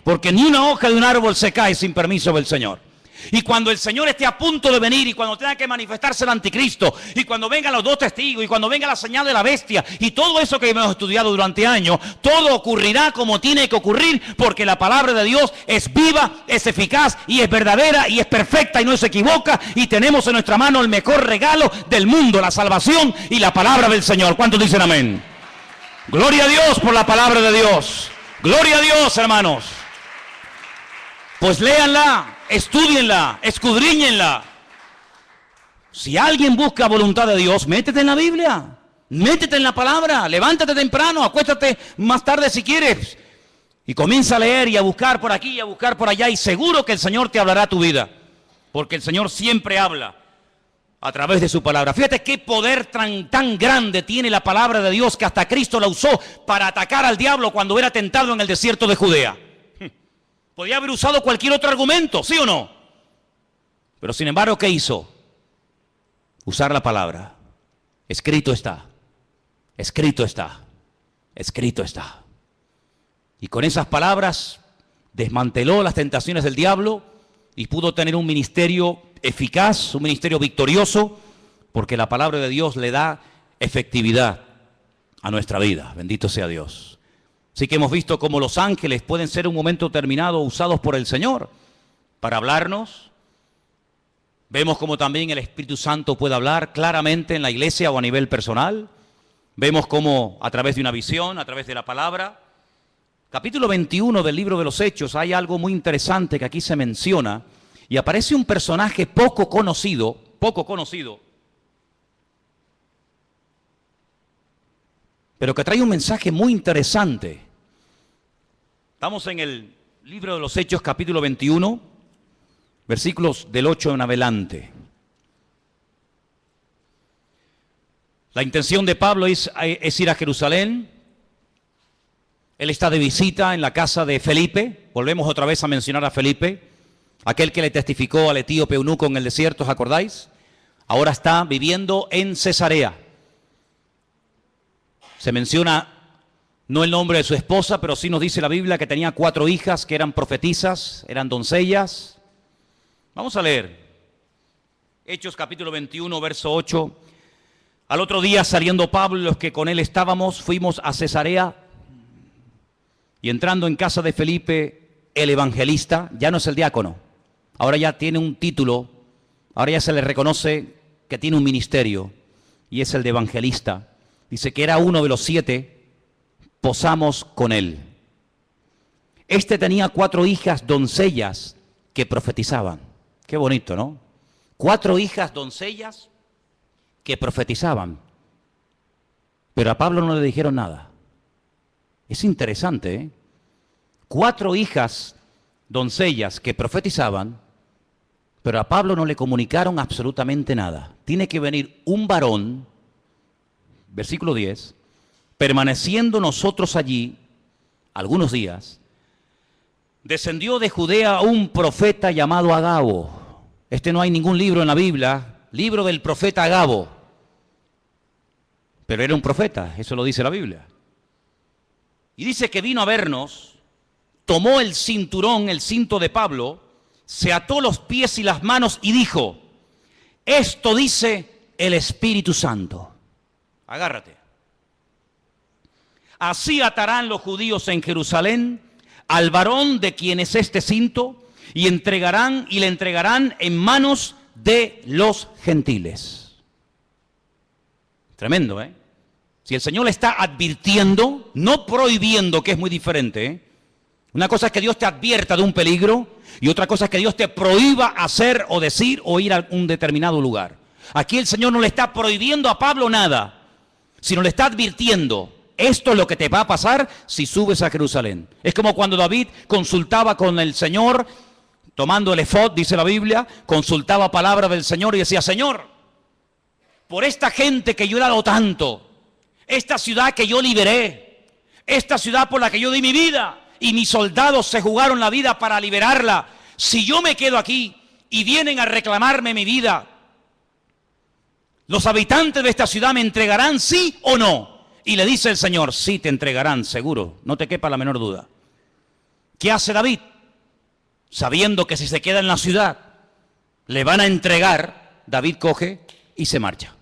Porque ni una hoja de un árbol se cae sin permiso del Señor. Y cuando el Señor esté a punto de venir, y cuando tenga que manifestarse el anticristo, y cuando vengan los dos testigos, y cuando venga la señal de la bestia, y todo eso que hemos estudiado durante años, todo ocurrirá como tiene que ocurrir, porque la palabra de Dios es viva, es eficaz, y es verdadera, y es perfecta, y no se equivoca, y tenemos en nuestra mano el mejor regalo del mundo, la salvación y la palabra del Señor. ¿Cuántos dicen amén? Gloria a Dios por la palabra de Dios. Gloria a Dios, hermanos. Pues léanla, estúdienla, escudriñenla. Si alguien busca voluntad de Dios, métete en la Biblia, métete en la palabra, levántate temprano, acuéstate más tarde si quieres, y comienza a leer y a buscar por aquí y a buscar por allá, y seguro que el Señor te hablará tu vida, porque el Señor siempre habla a través de su palabra. Fíjate qué poder tan grande tiene la palabra de Dios, que hasta Cristo la usó para atacar al diablo cuando era tentado en el desierto de Judea. Podía haber usado cualquier otro argumento, ¿sí o no? Pero sin embargo, ¿qué hizo? Usar la palabra. Escrito está, escrito está, escrito está. Y con esas palabras desmanteló las tentaciones del diablo y pudo tener un ministerio eficaz, un ministerio victorioso, porque la palabra de Dios le da efectividad a nuestra vida. Bendito sea Dios. Así que hemos visto cómo los ángeles pueden ser en un momento determinado usados por el Señor para hablarnos. Vemos cómo también el Espíritu Santo puede hablar claramente en la iglesia o a nivel personal. Vemos cómo a través de una visión, a través de la palabra. Capítulo 21 del libro de los Hechos, hay algo muy interesante que aquí se menciona, y aparece un personaje poco conocido, pero que trae un mensaje muy interesante. Estamos en el libro de los Hechos, capítulo 21, versículos del 8 en adelante. La intención de Pablo es ir a Jerusalén. Él está de visita en la casa de Felipe. Volvemos otra vez a mencionar a Felipe, aquel que le testificó al etíope eunuco en el desierto, ¿os acordáis? Ahora está viviendo en Cesarea. Se menciona no el nombre de su esposa, pero sí nos dice la Biblia que tenía 4 hijas que eran profetisas, eran doncellas. Vamos a leer. Hechos capítulo 21, verso 8. Al otro día, saliendo Pablo y los que con él estábamos, fuimos a Cesarea, y entrando en casa de Felipe, el evangelista, ya no es el diácono, ahora ya tiene un título, ahora ya se le reconoce que tiene un ministerio, y es el de evangelista. Dice que era uno de los 7, posamos con él. Este tenía 4 hijas doncellas que profetizaban. Qué bonito, ¿no? 4 hijas doncellas que profetizaban. Pero a Pablo no le dijeron nada. Es interesante, ¿eh? 4 hijas doncellas que profetizaban, pero a Pablo no le comunicaron absolutamente nada. Tiene que venir un varón, versículo 10, permaneciendo nosotros allí algunos días, descendió de Judea un profeta llamado Agabo. No hay ningún libro en la Biblia, libro del profeta Agabo, pero era un profeta, eso lo dice la Biblia. Y dice que vino a vernos, tomó el cinturón, el cinto de Pablo, se ató los pies y las manos y dijo: esto dice el Espíritu Santo. Agárrate. Así atarán los judíos en Jerusalén al varón de quien es este cinto, y le entregarán en manos de los gentiles. Tremendo, ¿eh? Si el Señor le está advirtiendo, no prohibiendo, que es muy diferente, ¿eh? Una cosa es que Dios te advierta de un peligro, y otra cosa es que Dios te prohíba hacer o decir o ir a un determinado lugar. Aquí el Señor no le está prohibiendo a Pablo nada, sino le está advirtiendo: esto es lo que te va a pasar si subes a Jerusalén. Es como cuando David consultaba con el Señor, tomando el efod, dice la Biblia, consultaba palabra del Señor y decía: Señor, por esta gente que yo he dado tanto, esta ciudad que yo liberé, esta ciudad por la que yo di mi vida y mis soldados se jugaron la vida para liberarla, si yo me quedo aquí y vienen a reclamarme mi vida, ¿los habitantes de esta ciudad me entregarán sí o no? Y le dice el Señor, sí te entregarán, seguro, no te quepa la menor duda. ¿Qué hace David? Sabiendo que si se queda en la ciudad le van a entregar, David coge y se marcha.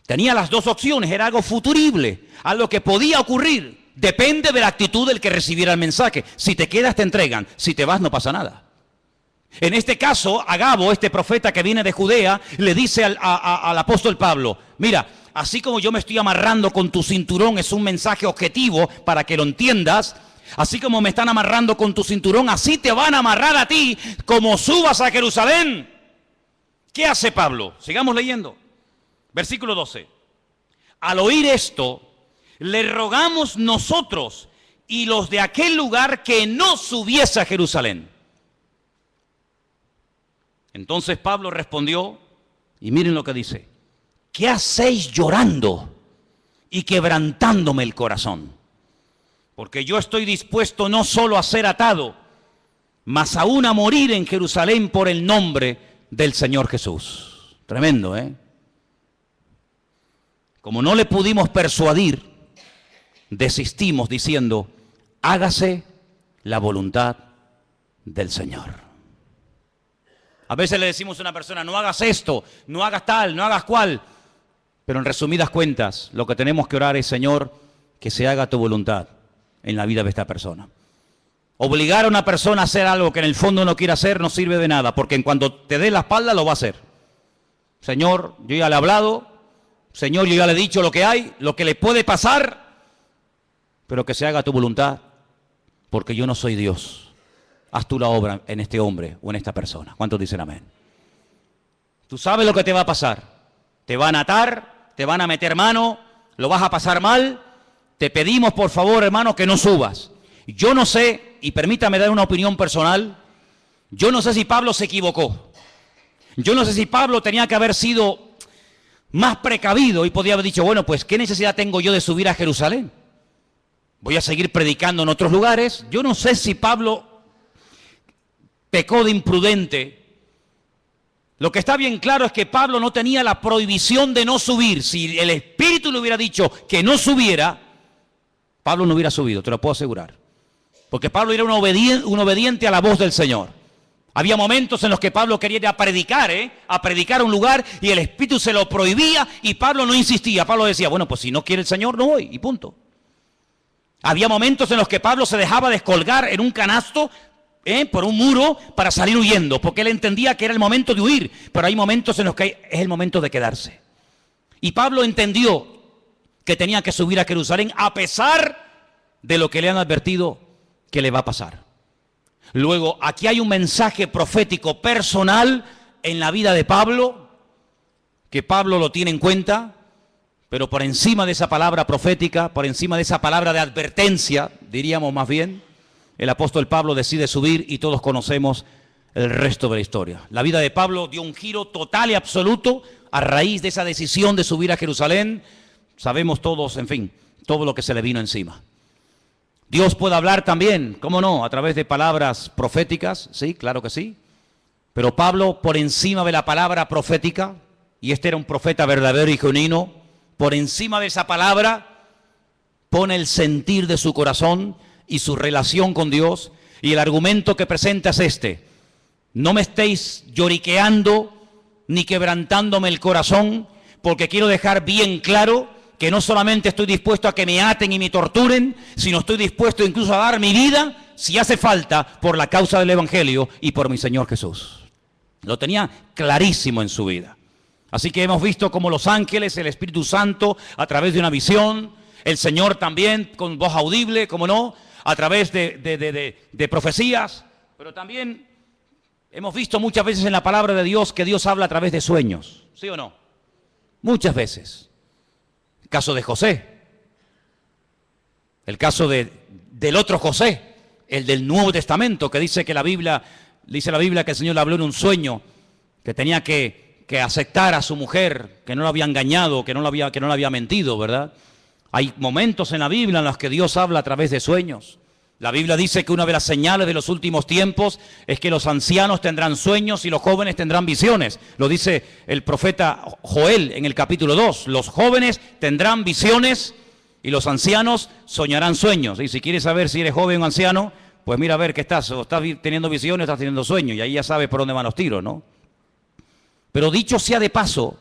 Tenía las dos opciones, era algo futurible, algo que podía ocurrir. Depende de la actitud del que recibiera el mensaje. Si te quedas te entregan, si te vas no pasa nada. En este caso, Agabo, este profeta que viene de Judea, le dice al apóstol Pablo, mira, así como yo me estoy amarrando con tu cinturón, es un mensaje objetivo para que lo entiendas, así como me están amarrando con tu cinturón, así te van a amarrar a ti como subas a Jerusalén. ¿Qué hace Pablo? Sigamos leyendo. Versículo 12. Al oír esto, le rogamos nosotros y los de aquel lugar que no subiese a Jerusalén. Entonces Pablo respondió, y miren lo que dice, ¿qué hacéis llorando y quebrantándome el corazón? Porque yo estoy dispuesto no solo a ser atado, mas aún a morir en Jerusalén por el nombre del Señor Jesús. Tremendo, ¿eh? Como no le pudimos persuadir, desistimos diciendo, hágase la voluntad del Señor. A veces le decimos a una persona, no hagas esto, no hagas tal, no hagas cual. Pero en resumidas cuentas, lo que tenemos que orar es, Señor, que se haga tu voluntad en la vida de esta persona. Obligar a una persona a hacer algo que en el fondo no quiere hacer no sirve de nada, porque en cuanto te dé la espalda lo va a hacer. Señor, yo ya le he hablado, Señor, yo ya le he dicho lo que hay, lo que le puede pasar, pero que se haga tu voluntad, porque yo no soy Dios. Haz tú la obra en este hombre o en esta persona. ¿Cuántos dicen amén? Tú sabes lo que te va a pasar. Te van a atar, te van a meter mano, lo vas a pasar mal. Te pedimos, por favor, hermano, que no subas. Yo no sé, y permítame dar una opinión personal, yo no sé si Pablo se equivocó. Yo no sé si Pablo tenía que haber sido más precavido y podía haber dicho, bueno, pues, ¿qué necesidad tengo yo de subir a Jerusalén? Voy a seguir predicando en otros lugares. Yo no sé si Pablo pecó de imprudente. Lo que está bien claro es que Pablo no tenía la prohibición de no subir. Si el Espíritu le hubiera dicho que no subiera, Pablo no hubiera subido, te lo puedo asegurar. Porque Pablo era un obediente a la voz del Señor. Había momentos en los que Pablo quería ir a predicar a un lugar y el Espíritu se lo prohibía y Pablo no insistía. Pablo decía, bueno, pues si no quiere el Señor, no voy y punto. Había momentos en los que Pablo se dejaba descolgar en un canasto por un muro para salir huyendo, porque él entendía que era el momento de huir, pero hay momentos en los que es el momento de quedarse. Y Pablo entendió que tenía que subir a Jerusalén a pesar de lo que le han advertido que le va a pasar. Luego, aquí hay un mensaje profético personal en la vida de Pablo, que Pablo lo tiene en cuenta, pero por encima de esa palabra profética, por encima de esa palabra de advertencia, diríamos más bien, el apóstol Pablo decide subir y todos conocemos el resto de la historia. La vida de Pablo dio un giro total y absoluto a raíz de esa decisión de subir a Jerusalén. Sabemos todos, en fin, todo lo que se le vino encima. Dios puede hablar también, ¿cómo no? A través de palabras proféticas, sí, claro que sí. Pero Pablo, por encima de la palabra profética, y este era un profeta verdadero y genuino, por encima de esa palabra, pone el sentir de su corazón y su relación con Dios, y el argumento que presenta es este: no me estéis lloriqueando ni quebrantándome el corazón, porque quiero dejar bien claro que no solamente estoy dispuesto a que me aten y me torturen, sino estoy dispuesto incluso a dar mi vida, si hace falta, por la causa del Evangelio y por mi Señor Jesús. Lo tenía clarísimo en su vida. Así que hemos visto cómo los ángeles, el Espíritu Santo, a través de una visión, el Señor también con voz audible, como no, a través de profecías, pero también hemos visto muchas veces en la palabra de Dios que Dios habla a través de sueños, ¿sí o no? Muchas veces. El caso de José, el caso del otro José, el del Nuevo Testamento, que dice que dice la Biblia que el Señor le habló en un sueño, que tenía que aceptar a su mujer, que no lo había engañado, que no le había mentido, ¿verdad? Hay momentos en la Biblia en los que Dios habla a través de sueños. La Biblia dice que una de las señales de los últimos tiempos es que los ancianos tendrán sueños y los jóvenes tendrán visiones. Lo dice el profeta Joel en el capítulo 2. Los jóvenes tendrán visiones y los ancianos soñarán sueños. Y si quieres saber si eres joven o anciano, pues mira a ver qué estás. O estás teniendo visiones o estás teniendo sueños. Y ahí ya sabes por dónde van los tiros, ¿no? Pero dicho sea de paso,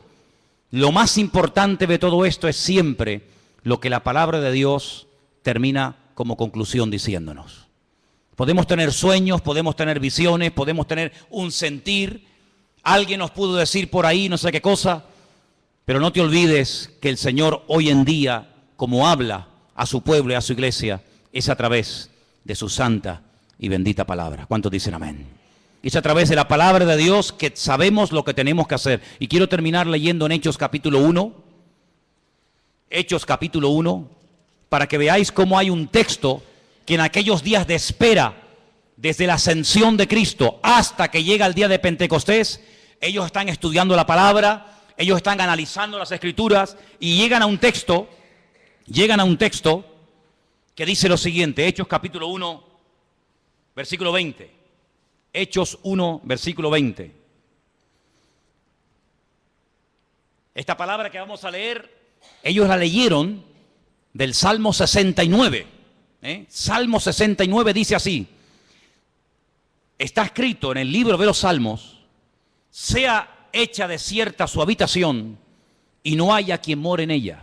lo más importante de todo esto es siempre lo que la palabra de Dios termina como conclusión diciéndonos. Podemos tener sueños, podemos tener visiones, podemos tener un sentir. Alguien nos pudo decir por ahí no sé qué cosa, pero no te olvides que el Señor hoy en día, como habla a su pueblo y a su iglesia, es a través de su santa y bendita palabra. ¿Cuántos dicen amén? Es a través de la palabra de Dios que sabemos lo que tenemos que hacer. Y quiero terminar leyendo en Hechos capítulo 1. Hechos capítulo 1. Para que veáis cómo hay un texto que en aquellos días de espera, desde la ascensión de Cristo hasta que llega el día de Pentecostés, ellos están estudiando la palabra, ellos están analizando las Escrituras y llegan a un texto que dice lo siguiente, Hechos capítulo 1, versículo 20. Hechos 1, versículo 20. Esta palabra que vamos a leer, ellos la leyeron del Salmo 69. Salmo 69 dice así: está escrito en el libro de los Salmos, sea hecha desierta su habitación y no haya quien more en ella.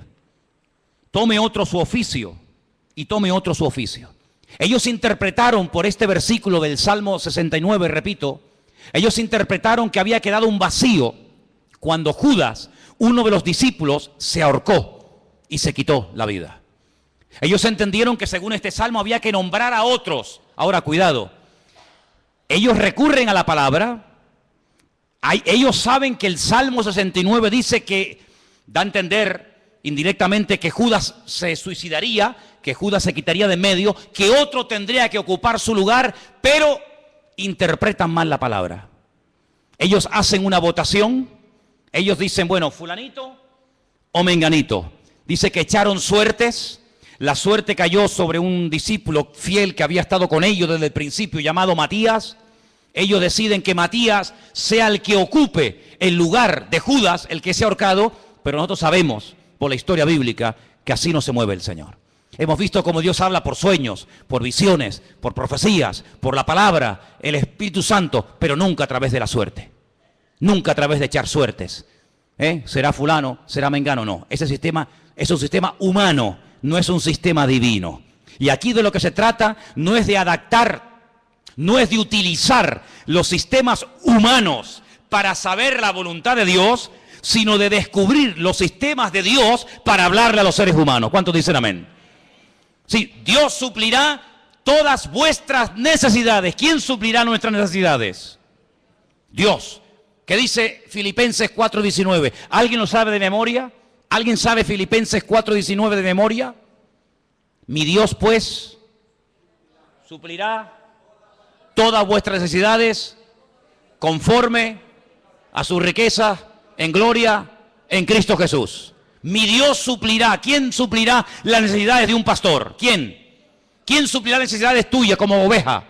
Tome otro su oficio y tome otro su oficio. Ellos interpretaron por este versículo del Salmo 69, repito, ellos interpretaron que había quedado un vacío cuando Judas, uno de los discípulos, se ahorcó y se quitó la vida. Ellos entendieron que según este salmo había que nombrar a otros. Ahora, cuidado. Ellos recurren a la palabra. Ellos saben que el Salmo 69 dice que, da a entender indirectamente que Judas se suicidaría, que Judas se quitaría de en medio, que otro tendría que ocupar su lugar, pero interpretan mal la palabra. Ellos hacen una votación. Ellos dicen, bueno, fulanito o menganito. Dice que echaron suertes. La suerte cayó sobre un discípulo fiel que había estado con ellos desde el principio, llamado Matías. Ellos deciden que Matías sea el que ocupe el lugar de Judas, el que se ha ahorcado, pero nosotros sabemos, por la historia bíblica, que así no se mueve el Señor. Hemos visto cómo Dios habla por sueños, por visiones, por profecías, por la palabra, el Espíritu Santo, pero nunca a través de la suerte. Nunca a través de echar suertes. Será fulano, será mengano, no. Ese sistema es un sistema humano. No es un sistema divino. Y aquí de lo que se trata no es de adaptar, no es de utilizar los sistemas humanos para saber la voluntad de Dios, sino de descubrir los sistemas de Dios para hablarle a los seres humanos. ¿Cuántos dicen amén? Sí, Dios suplirá todas vuestras necesidades. ¿Quién suplirá nuestras necesidades? Dios. ¿Qué dice Filipenses 4:19? ¿Alguien lo sabe de memoria? ¿Alguien sabe Filipenses 4:19 de memoria? Mi Dios, pues, suplirá todas vuestras necesidades conforme a su riqueza en gloria en Cristo Jesús. Mi Dios suplirá. ¿Quién suplirá las necesidades de un pastor? ¿Quién? ¿Quién suplirá las necesidades tuyas como oveja?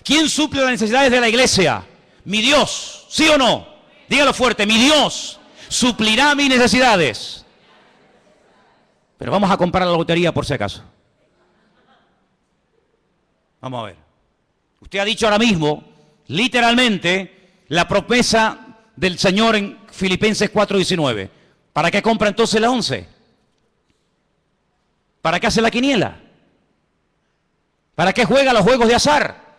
¿Quién suple las necesidades de la iglesia? Mi Dios. ¿Sí o no? Dígalo fuerte. Mi Dios suplirá mis necesidades. Pero vamos a comprar la lotería por si acaso. Vamos a ver. Usted ha dicho ahora mismo, literalmente, la promesa del Señor en Filipenses 4:19. ¿Para qué compra entonces la 11? ¿Para qué hace la quiniela? ¿Para qué juega los juegos de azar?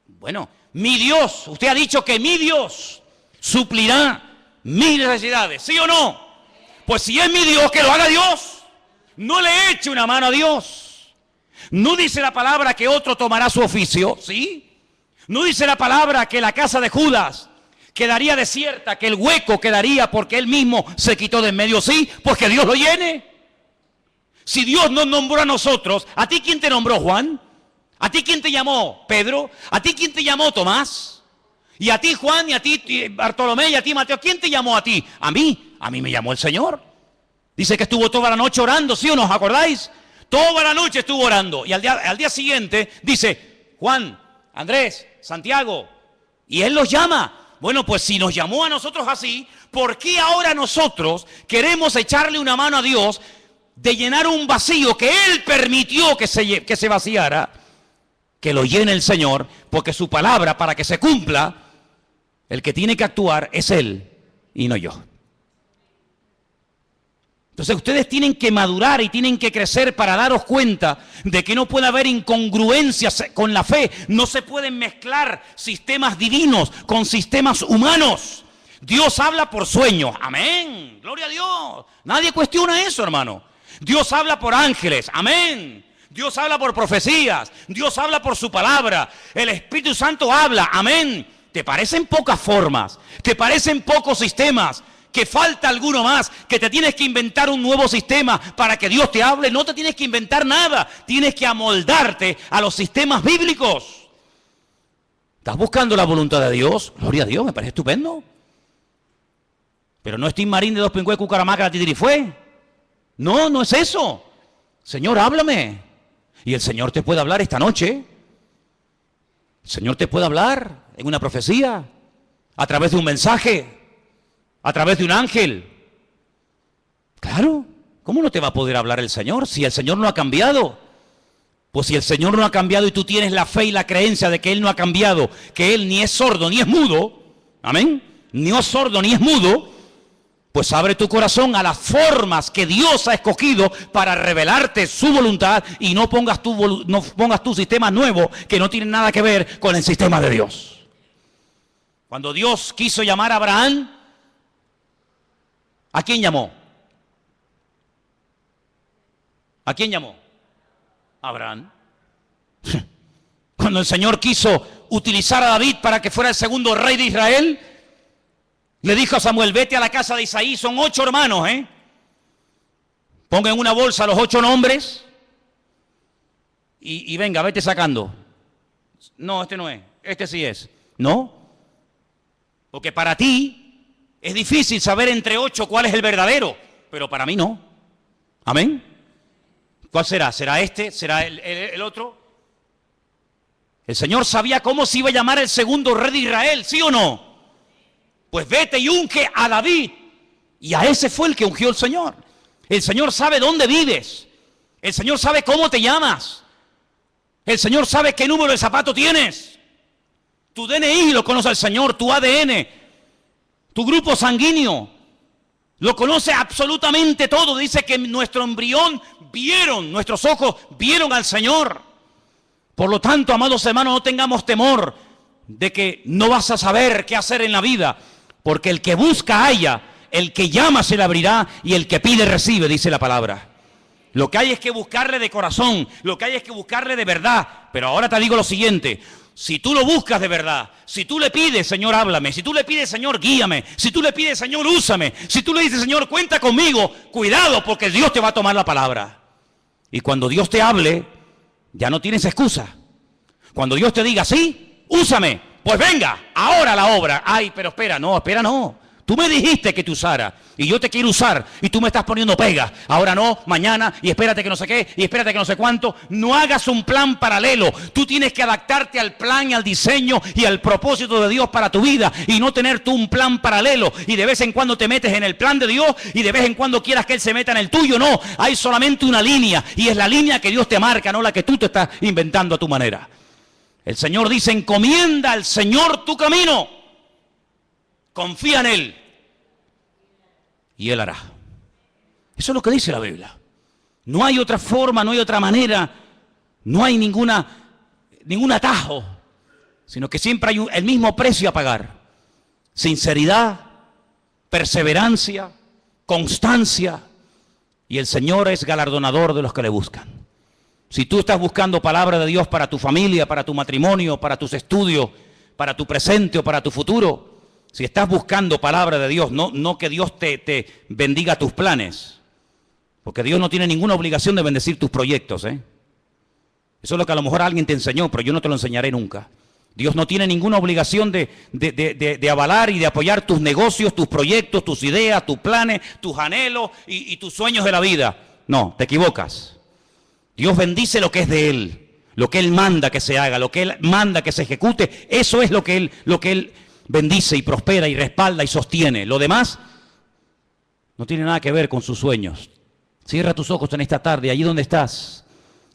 Bueno, mi Dios, usted ha dicho que mi Dios suplirá mis necesidades, ¿sí o no? Pues si es mi Dios, que lo haga Dios. No le eche una mano a Dios. No dice la palabra que otro tomará su oficio, ¿sí? No dice la palabra que la casa de Judas quedaría desierta, que el hueco quedaría porque él mismo se quitó de en medio, ¿sí? Pues que Dios lo llene. Si Dios nos nombró a nosotros, ¿a ti quién te nombró, Juan? ¿A ti quién te llamó, Pedro? ¿A ti quién te llamó, Tomás? Y a ti, Juan, y a ti, Bartolomé, y a ti, Mateo. ¿Quién te llamó a ti? A mí me llamó el Señor. Dice que estuvo toda la noche orando, ¿sí o no? ¿Os acordáis? Toda la noche estuvo orando. Y al día siguiente dice, Juan, Andrés, Santiago, y él los llama. Bueno, pues si nos llamó a nosotros así, ¿por qué ahora nosotros queremos echarle una mano a Dios de llenar un vacío que Él permitió que se vaciara? Que lo llene el Señor, porque su palabra, para que se cumpla, el que tiene que actuar es Él y no yo. Entonces ustedes tienen que madurar y tienen que crecer para daros cuenta de que no puede haber incongruencias con la fe. No se pueden mezclar sistemas divinos con sistemas humanos. Dios habla por sueños. Amén. Gloria a Dios. Nadie cuestiona eso, hermano. Dios habla por ángeles. Amén. Dios habla por profecías. Dios habla por su palabra. El Espíritu Santo habla. Amén. ¿Te parecen pocas formas? ¿Te parecen pocos sistemas? ¿Que falta alguno más? ¿Que te tienes que inventar un nuevo sistema para que Dios te hable? No te tienes que inventar nada. Tienes que amoldarte a los sistemas bíblicos. ¿Estás buscando la voluntad de Dios? Gloria a Dios, me parece estupendo. Pero no es Tim Marín de Dos Pingües, Cucaramaca, Titirifue. No, no es eso. Señor, háblame. Y el Señor te puede hablar esta noche. El Señor te puede hablar en una profecía, a través de un mensaje, a través de un ángel. Claro, ¿cómo no te va a poder hablar el Señor si el Señor no ha cambiado? Pues si el Señor no ha cambiado y tú tienes la fe y la creencia de que Él no ha cambiado, que Él ni es sordo ni es mudo, amén, ni es sordo ni es mudo, pues abre tu corazón a las formas que Dios ha escogido para revelarte su voluntad y no pongas tu sistema nuevo que no tiene nada que ver con el sistema de Dios. Cuando Dios quiso llamar a Abraham, ¿a quién llamó? ¿A quién llamó? A Abraham. Cuando el Señor quiso utilizar a David para que fuera el segundo rey de Israel, le dijo a Samuel, vete a la casa de Isaí, son 8 hermanos, ponga en una bolsa los 8 nombres y venga, vete sacando. No, este no es, este sí es. No, porque para ti es difícil saber entre 8 cuál es el verdadero, pero para mí no. Amén. ¿Cuál será? ¿Será este? ¿Será el otro? El Señor sabía cómo se iba a llamar el segundo rey de Israel, ¿sí o no? Pues vete y unge a David. Y a ese fue el que ungió el Señor. El Señor sabe dónde vives. El Señor sabe cómo te llamas. El Señor sabe qué número de zapato tienes. Tu DNI lo conoce el Señor, tu ADN, tu grupo sanguíneo. Lo conoce absolutamente todo. Dice que nuestro embrión nuestros ojos vieron al Señor. Por lo tanto, amados hermanos, no tengamos temor de que no vas a saber qué hacer en la vida. Porque el que busca halla, el que llama se le abrirá y el que pide recibe, dice la palabra. Lo que hay es que buscarle de corazón, lo que hay es que buscarle de verdad. Pero ahora te digo lo siguiente, si tú lo buscas de verdad, si tú le pides, Señor, háblame, si tú le pides, Señor, guíame, si tú le pides, Señor, úsame, si tú le dices, Señor, cuenta conmigo, cuidado porque Dios te va a tomar la palabra. Y cuando Dios te hable, ya no tienes excusa. Cuando Dios te diga, sí, úsame. Pues venga, ahora la obra. Ay, pero espera, no. Tú me dijiste que te usara y yo te quiero usar y tú me estás poniendo pegas. Ahora no, mañana y espérate que no sé qué y espérate que no sé cuánto. No hagas un plan paralelo. Tú tienes que adaptarte al plan y al diseño y al propósito de Dios para tu vida y no tener tú un plan paralelo y de vez en cuando te metes en el plan de Dios y de vez en cuando quieras que Él se meta en el tuyo. No, hay solamente una línea y es la línea que Dios te marca, no la que tú te estás inventando a tu manera. El Señor dice, encomienda al Señor tu camino. Confía en Él. Y Él hará. Eso es lo que dice la Biblia. No hay otra forma, no hay otra manera. No hay ningún atajo. Sino que siempre hay el mismo precio a pagar. Sinceridad, perseverancia, constancia. Y el Señor es galardonador de los que le buscan. Si tú estás buscando palabra de Dios para tu familia, para tu matrimonio, para tus estudios, para tu presente o para tu futuro, si estás buscando palabra de Dios, no que Dios te bendiga tus planes, porque Dios no tiene ninguna obligación de bendecir tus proyectos, Eso es lo que a lo mejor alguien te enseñó, pero yo no te lo enseñaré nunca. Dios no tiene ninguna obligación de avalar y de apoyar tus negocios, tus proyectos, tus ideas, tus planes, tus anhelos y tus sueños de la vida. No, te equivocas. Dios bendice lo que es de Él, lo que Él manda que se haga, lo que Él manda que se ejecute. Eso es lo que Él bendice y prospera y respalda y sostiene. Lo demás no tiene nada que ver con sus sueños. Cierra tus ojos en esta tarde, allí donde estás.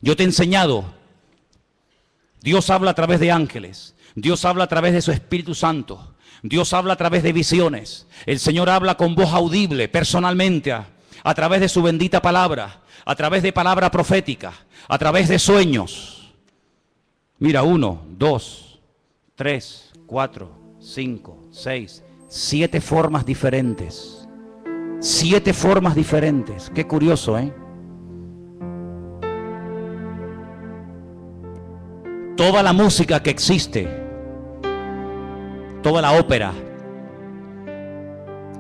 Yo te he enseñado. Dios habla a través de ángeles. Dios habla a través de su Espíritu Santo. Dios habla a través de visiones. El Señor habla con voz audible, personalmente, a través de su bendita palabra, a través de palabra profética, a través de sueños. Mira, 1, 2, 3, 4, 5, 6, 7 formas diferentes. 7 formas diferentes. Qué curioso, ¿eh? Toda la música que existe, toda la ópera,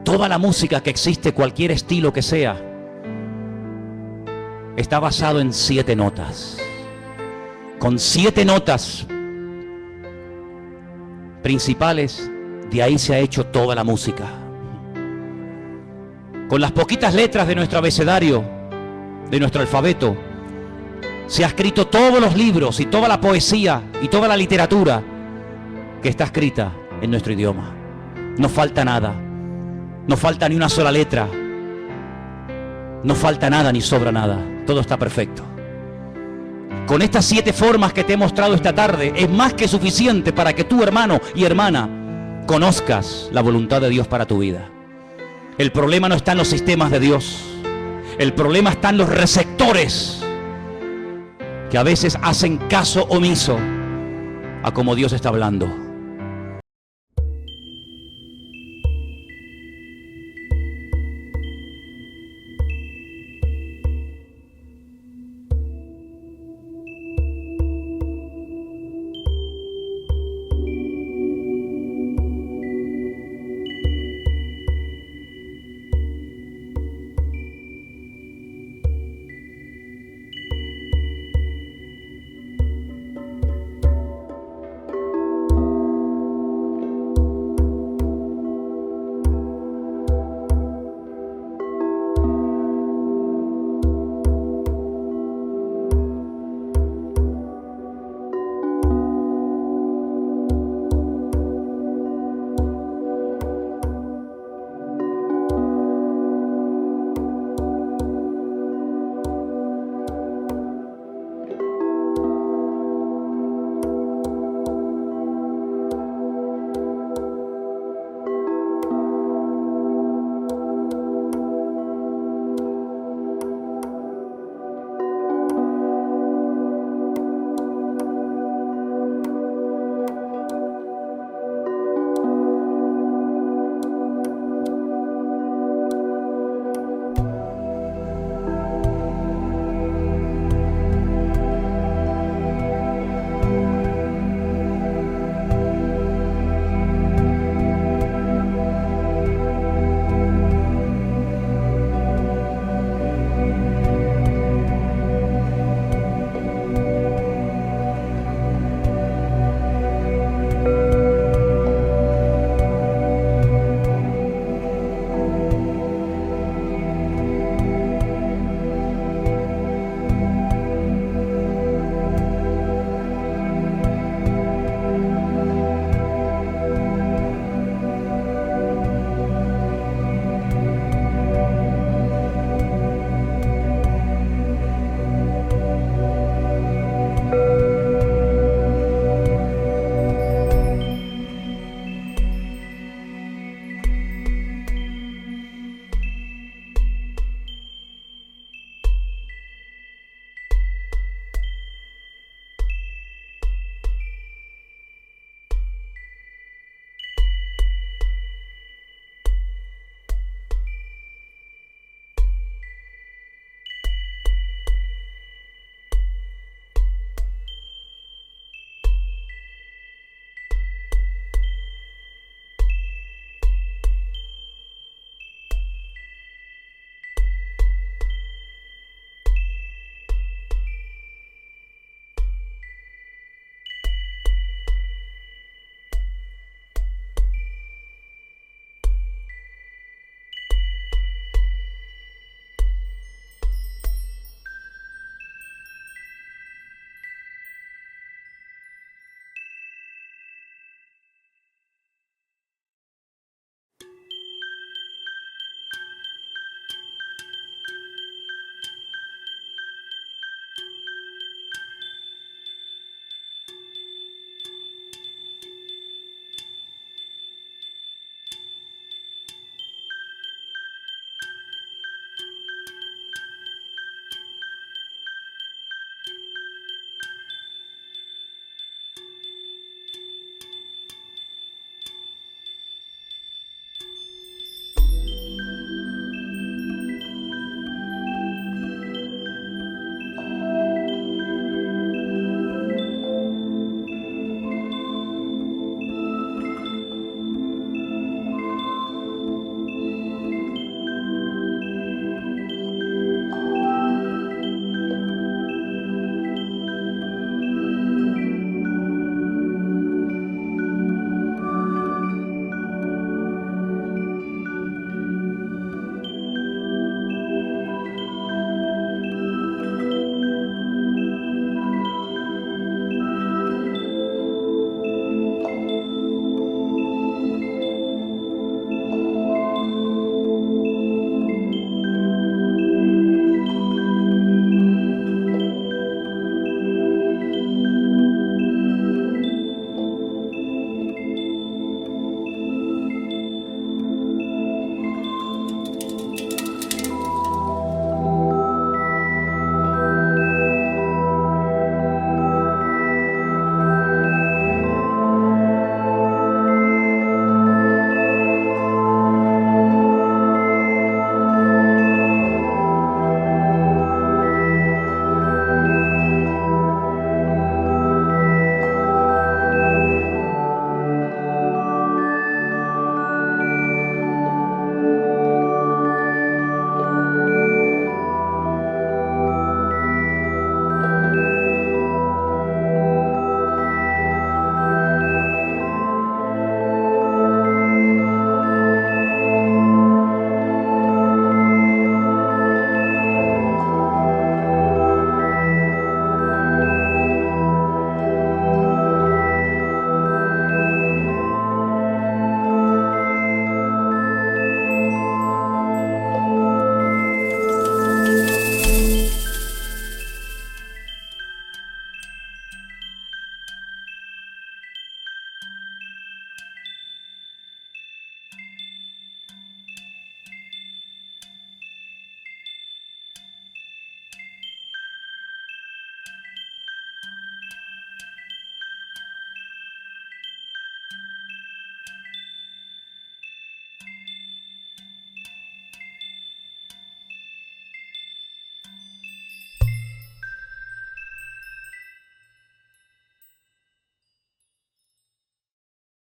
toda la música que existe, cualquier estilo que sea, está basado en 7 notas. Con 7 notas principales, de ahí se ha hecho toda la música. Con las poquitas letras de nuestro abecedario, de nuestro alfabeto, se ha escrito todos los libros y toda la poesía y toda la literatura que está escrita en nuestro idioma. No falta nada, no falta ni una sola letra, no falta nada ni sobra nada, todo está perfecto. Con estas 7 formas que te he mostrado esta tarde, es más que suficiente para que tú, hermano y hermana, conozcas la voluntad de Dios para tu vida. El problema no está en los sistemas de Dios, el problema está en los receptores que a veces hacen caso omiso a como Dios está hablando.